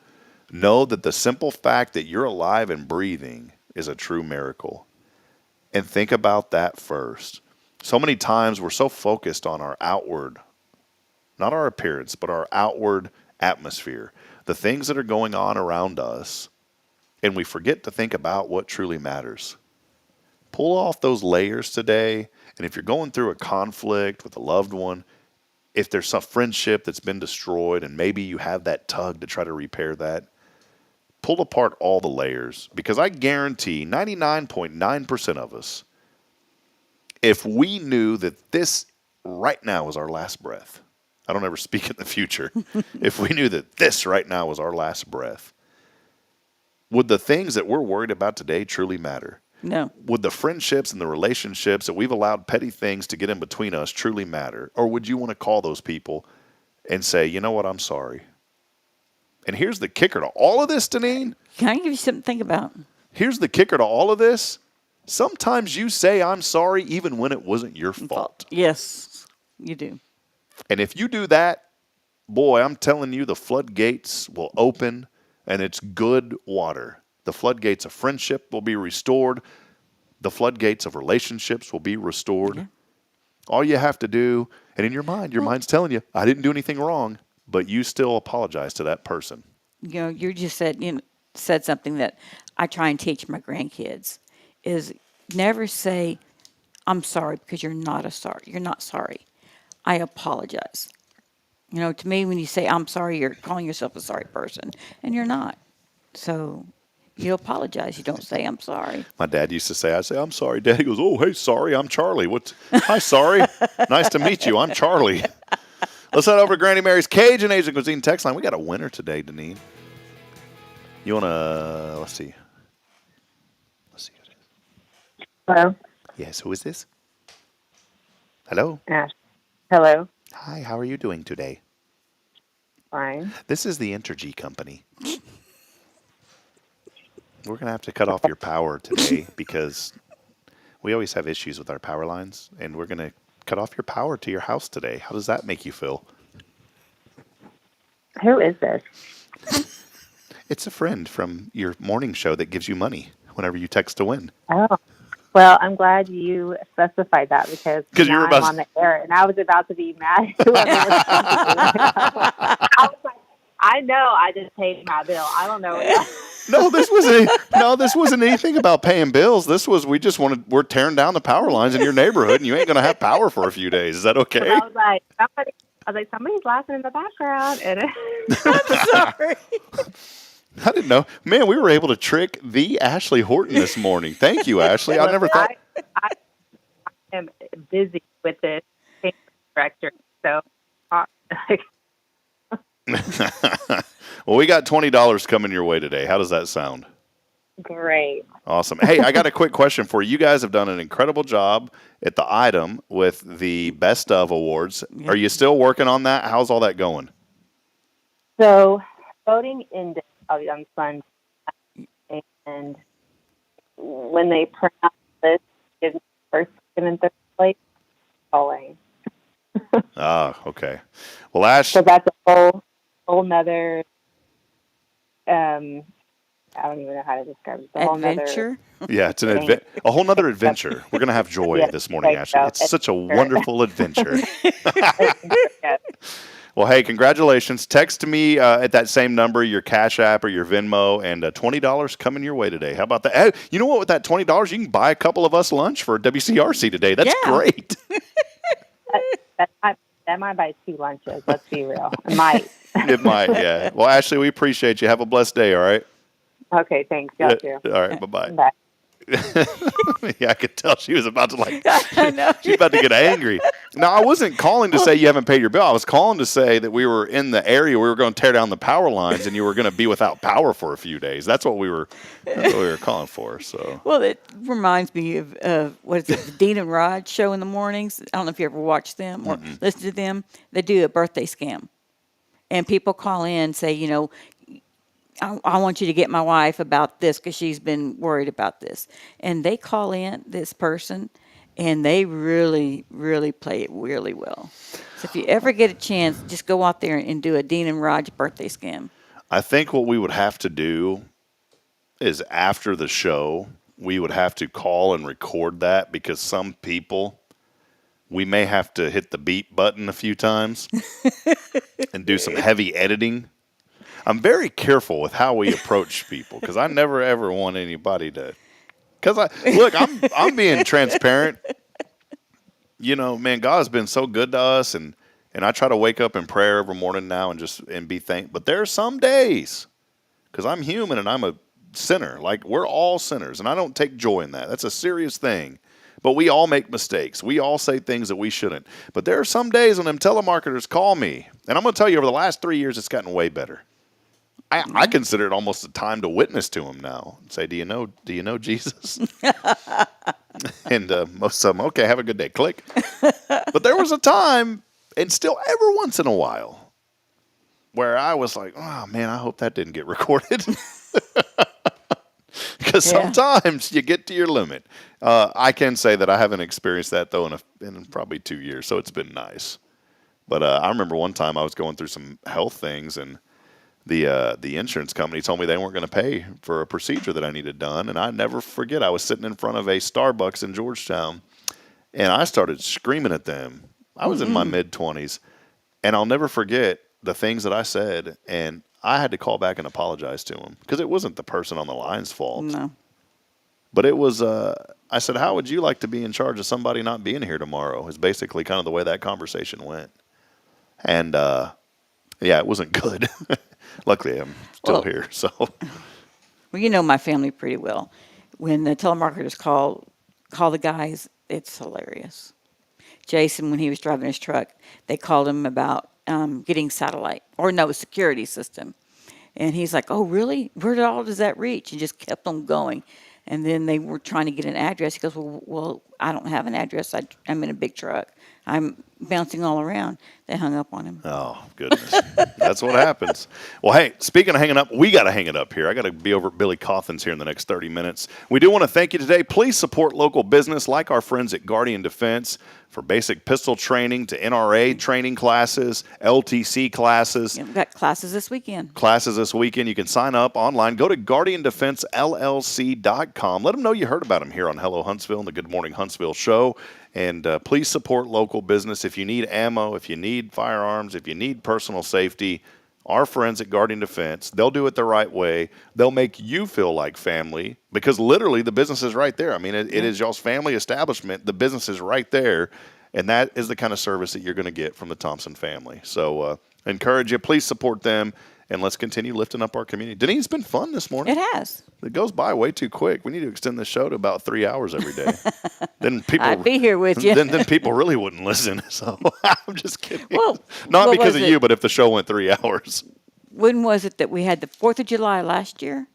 B: know that the simple fact that you're alive and breathing is a true miracle. And think about that first. So many times we're so focused on our outward, not our appearance, but our outward atmosphere, the things that are going on around us, and we forget to think about what truly matters. Pull off those layers today, and if you're going through a conflict with a loved one, if there's some friendship that's been destroyed and maybe you have that tug to try to repair that, pull apart all the layers, because I guarantee 99.9% of us, if we knew that this right now was our last breath, I don't ever speak in the future, if we knew that this right now was our last breath, would the things that we're worried about today truly matter?
I: No.
B: Would the friendships and the relationships that we've allowed petty things to get in between us truly matter? Or would you want to call those people and say, you know what, I'm sorry? And here's the kicker to all of this, Deneane.
I: Can I give you something to think about?
B: Here's the kicker to all of this. Sometimes you say, I'm sorry, even when it wasn't your fault.
I: Yes, you do.
B: And if you do that, boy, I'm telling you, the floodgates will open, and it's good water. The floodgates of friendship will be restored. The floodgates of relationships will be restored. Yeah. All you have to do, and in your mind's telling you, I didn't do anything wrong, but you still apologize to that person.
I: You know, you just said something that I try and teach my grandkids is never say, I'm sorry, because you're not sorry. I apologize. You know, to me, when you say I'm sorry, you're calling yourself a sorry person, and you're not. So you apologize. You don't say I'm sorry.
B: My dad used to say, I'd say, I'm sorry. Daddy goes, oh, hey, sorry, I'm Charlie. Hi, sorry. Nice to meet you. I'm Charlie. Let's head over to Granny Mary's Cajun Asian Cuisine text line. We got a winner today, Deneane. You want to, let's see. Who it is.
N: Hello?
B: Yes, who is this? Hello?
N: Ash. Hello?
B: Hi, how are you doing today?
N: Fine.
B: This is the Entergy Company. We're going to have to cut off your power today because we always have issues with our power lines, and we're going to cut off your power to your house today. How does that make you feel?
N: Who is this?
B: It's a friend from your morning show that gives you money whenever you text to win.
N: Oh. Well, I'm glad you specified that because
B: you were
N: I'm on the air, and I was about to be mad at whoever was I was like, I know I just paid my bill. I don't know.
B: No, this wasn't anything about paying bills. This was we're tearing down the power lines in your neighborhood, and you ain't gonna have power for a few days. Is that okay?
N: I was like, somebody's laughing in the background, and
I: I'm sorry.
B: I didn't know. Man, we were able to trick the Ashley Horton this morning. Thank you, Ashley. I never thought.
N: I am busy with this director, so.
B: Well, we got $20 coming your way today. How does that sound?
N: Great.
B: Awesome. Hey, I got a quick question for you. You guys have done an incredible job at the item with the Best of Awards. Are you still working on that? How's all that going?
N: So, voting ended on Sunday, and when they print out this, give me first, second, and third place, calling.
B: Okay. Well, Ash.
N: So that's a whole nother. I don't even know how to describe it.
I: Adventure?
B: Yeah, it's a whole nother adventure. We're going to have joy this morning, Ashley. It's such a wonderful adventure. Well, hey, congratulations. Text me at that same number, your Cash App or your Venmo, and $20 coming your way today. How about that? Hey, you know what? With that $20, you can buy a couple of us lunch for WCRC today. That's great.
N: That might buy 2 lunches. Let's be real. It might.
B: It might, yeah. Well, Ashley, we appreciate you. Have a blessed day, all right?
N: Okay, thanks. Y'all too.
B: All right, bye-bye.
N: Bye.
B: Yeah, I could tell she was about to
I: I know.
B: she's about to get angry. Now, I wasn't calling to say you haven't paid your bill. I was calling to say that we were in the area we were going to tear down the power lines and you were going to be without power for a few days. That's what we were calling for. So.
I: Well, it reminds me of what is it, the Dean and Rod show in the mornings. I don't know if you ever watch them or listen to them. They do a birthday scam. And people call in and say, you know, I want you to get my wife about this because she's been worried about this. And they call in this person, and they really, really play it really well. So if you ever get a chance, just go out there and do a Dean and Rod's birthday scam.
B: I think what we would have to do is after the show, we would have to call and record that because some people, we may have to hit the beat button a few times and do some heavy editing. I'm very careful with how we approach people because I never ever want anybody to. Because I'm being transparent. You know, man, God has been so good to us, and I try to wake up in prayer every morning now and be thankful. But there are some days because I'm human and I'm a sinner. Like we're all sinners, and I don't take joy in that. That's a serious thing. But we all make mistakes. We all say things that we shouldn't. But there are some days when them telemarketers call me, and I'm going to tell you, over the last 3 years, it's gotten way better. I consider it almost a time to witness to him now. Say, do you know Jesus? And most of them, okay, have a good day. Click. But there was a time, and still every once in a while, where I was like, oh, man, I hope that didn't get recorded. Because sometimes you get to your limit. I can say that I haven't experienced that, though, in probably 2 years, so it's been nice. But I remember one time I was going through some health things, and the insurance company told me they weren't going to pay for a procedure that I needed done. And I never forget, I was sitting in front of a Starbucks in Georgetown, and I started screaming at them. I was in my mid-20s, and I'll never forget the things that I said, and I had to call back and apologize to them because it wasn't the person on the line's fault.
I: No.
B: But it was I said, how would you like to be in charge of somebody not being here tomorrow? Is basically kind of the way that conversation went. And, yeah, it wasn't good. Luckily, I'm still here. So,
I: well, you know my family pretty well. When the telemarketers call the guys, it's hilarious. Jason, when he was driving his truck, they called him about getting satellite security system. And he's like, oh, really? Where all does that reach? And just kept on going. And then they were trying to get an address. He goes, well, I don't have an address. I'm in a big truck. I'm bouncing all around. They hung up on him.
B: oh, goodness. That's what happens. Well, hey, speaking of hanging up, we got to hang it up here. I got to be over at Billy Cawthon's here in the next 30 minutes. We do want to thank you today. Please support local business like our friends at Guardian Defense for basic pistol training to NRA training classes, LTC classes.
I: Yeah, we've got classes this weekend.
B: You can sign up online. Go to GuardianDefenseLLC.com. Let them know you heard about them here on Hello Huntsville and the Good Morning Huntsville show. And please support local business. If you need ammo, if you need firearms, if you need personal safety, our friends at Guardian Defense, they'll do it the right way. They'll make you feel like family because literally the business is right there. I mean, it is y'all's family establishment. The business is right there. And that is the kind of service that you're going to get from the Thompson family. So I encourage you, please support them. And let's continue lifting up our community. Deneane, it's been fun this morning.
I: It has.
B: It goes by way too quick. We need to extend the show to about 3 hours every day. Then people,
I: I'd be here with you.
B: Then people really wouldn't listen. So I'm just kidding. Well, not because of you, but if the show went 3 hours.
I: When was it that we had the 4th of July last year?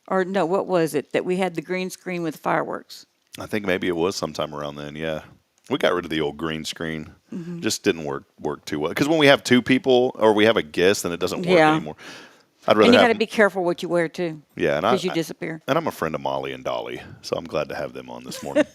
I: Or no, what was it that we had the green screen with fireworks?
B: I think maybe it was sometime around then, yeah. We got rid of the old green screen. Mm-hmm. Just didn't work too well. Because when we have two people or we have a guest, then it doesn't work anymore. I'd rather
I: and you got to be careful what you wear, too.
B: Yeah.
I: Because you disappear.
B: And I'm a friend of Molly and Dolly, so I'm glad to have them on this morning.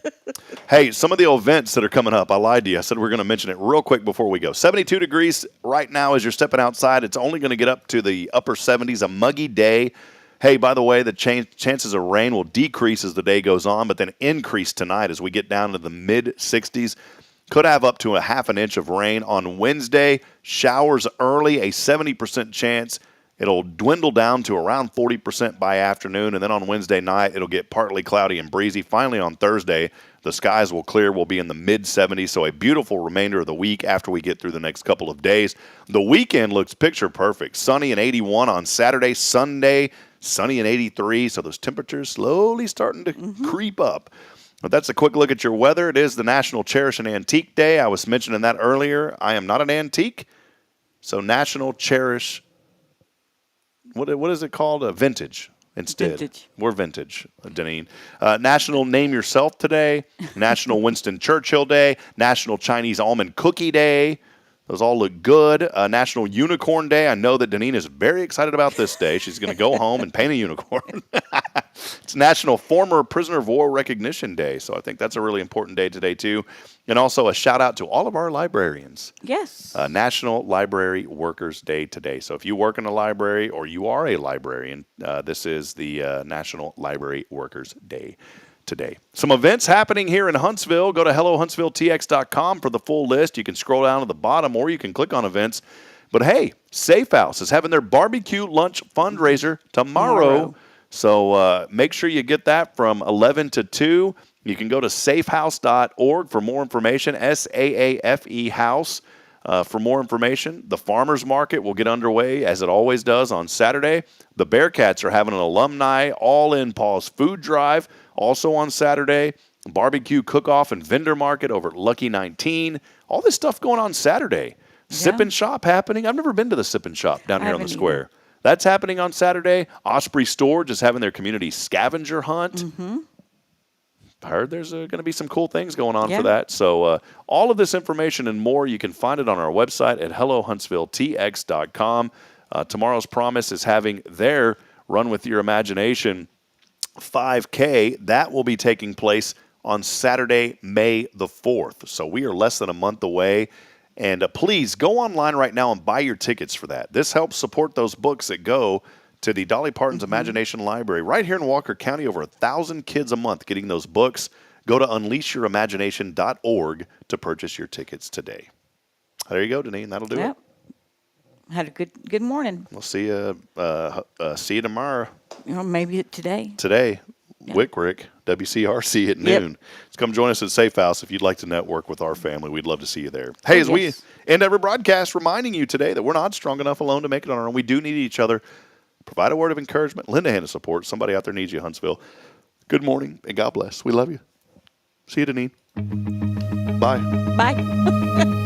B: Hey, some of the events that are coming up, I lied to you. I said we're going to mention it real quick before we go. 72 degrees right now as you're stepping outside. It's only going to get up to the upper 70s, a muggy day. Hey, by the way, the chances of rain will decrease as the day goes on, but then increase tonight as we get down to the mid-60s. Could have up to a half an inch of rain on Wednesday. Showers early, a 70% chance. It'll dwindle down to around 40% by afternoon, and then on Wednesday night, it'll get partly cloudy and breezy. Finally, on Thursday, the skies will clear. We'll be in the mid-70s, so a beautiful remainder of the week after we get through the next couple of days. The weekend looks picture perfect. Sunny and 81 on Saturday. Sunday, sunny and 83, so those temperatures slowly starting to creep up. But that's a quick look at your weather. It is the National Cherish an Antique Day. I was mentioning that earlier. I am not an antique, so National Cherish, what is it called? A vintage instead. Vintage. We're vintage, Deneane. National Name Yourself Today, National Winston Churchill Day, National Chinese Almond Cookie Day. Those all look good. National Unicorn Day. I know that Deneane is very excited about this day. She's going to go home and paint a unicorn. It's National Former Prisoner of War Recognition Day. So I think that's a really important day today, too. And also a shout out to all of our librarians.
I: Yes.
B: National Library Workers Day today. So if you work in a library or you are a librarian, this is the National Library Workers Day today. Some events happening here in Huntsville. Go to HelloHuntsvilleTX.com for the full list. You can scroll down to the bottom or you can click on events. But hey, Safe House is having their barbecue lunch fundraiser tomorrow. So make sure you get that from 11 to 2. You can go to safehouse.org for more information, SAAFE House. For more information, the Farmers Market will get underway, as it always does, on Saturday. The Bearcats are having an alumni all-in pause food drive, also on Saturday. Barbecue cook-off and vendor market over at Lucky 19. All this stuff going on Saturday. Yeah. Sip and Shop happening. I've never been to the Sip and Shop down here on the square. That's happening on Saturday. Osprey Storage is having their community scavenger hunt. Mm-hmm. I heard there's going to be some cool things going on for that. So all of this information and more, you can find it on our website at HelloHuntsvilleTX.com. Tomorrow's Promise is having their Run With Your Imagination 5K. That will be taking place on Saturday, May the 4th. So we are less than a month away. And please go online right now and buy your tickets for that. This helps support those books that go to the Dolly Parton's Imagination Library. Right here in Walker County, over 1,000 kids a month getting those books. Go to unleashyourimaginationorg to purchase your tickets today. There you go, Deneane. That'll do it.
I: Had a good morning.
B: We'll see you tomorrow.
I: Maybe today.
B: Today. Yeah. Wick, Rick. WCRC at noon. So come join us at Safe House if you'd like to network with our family. We'd love to see you there. Hey, as we end every broadcast, reminding you today that we're not strong enough alone to make it on our own. We do need each other. Provide a word of encouragement. Lend a hand of support. Somebody out there needs you, Huntsville. Good morning, and God bless. We love you. See you, Deneane. Bye.
I: Bye.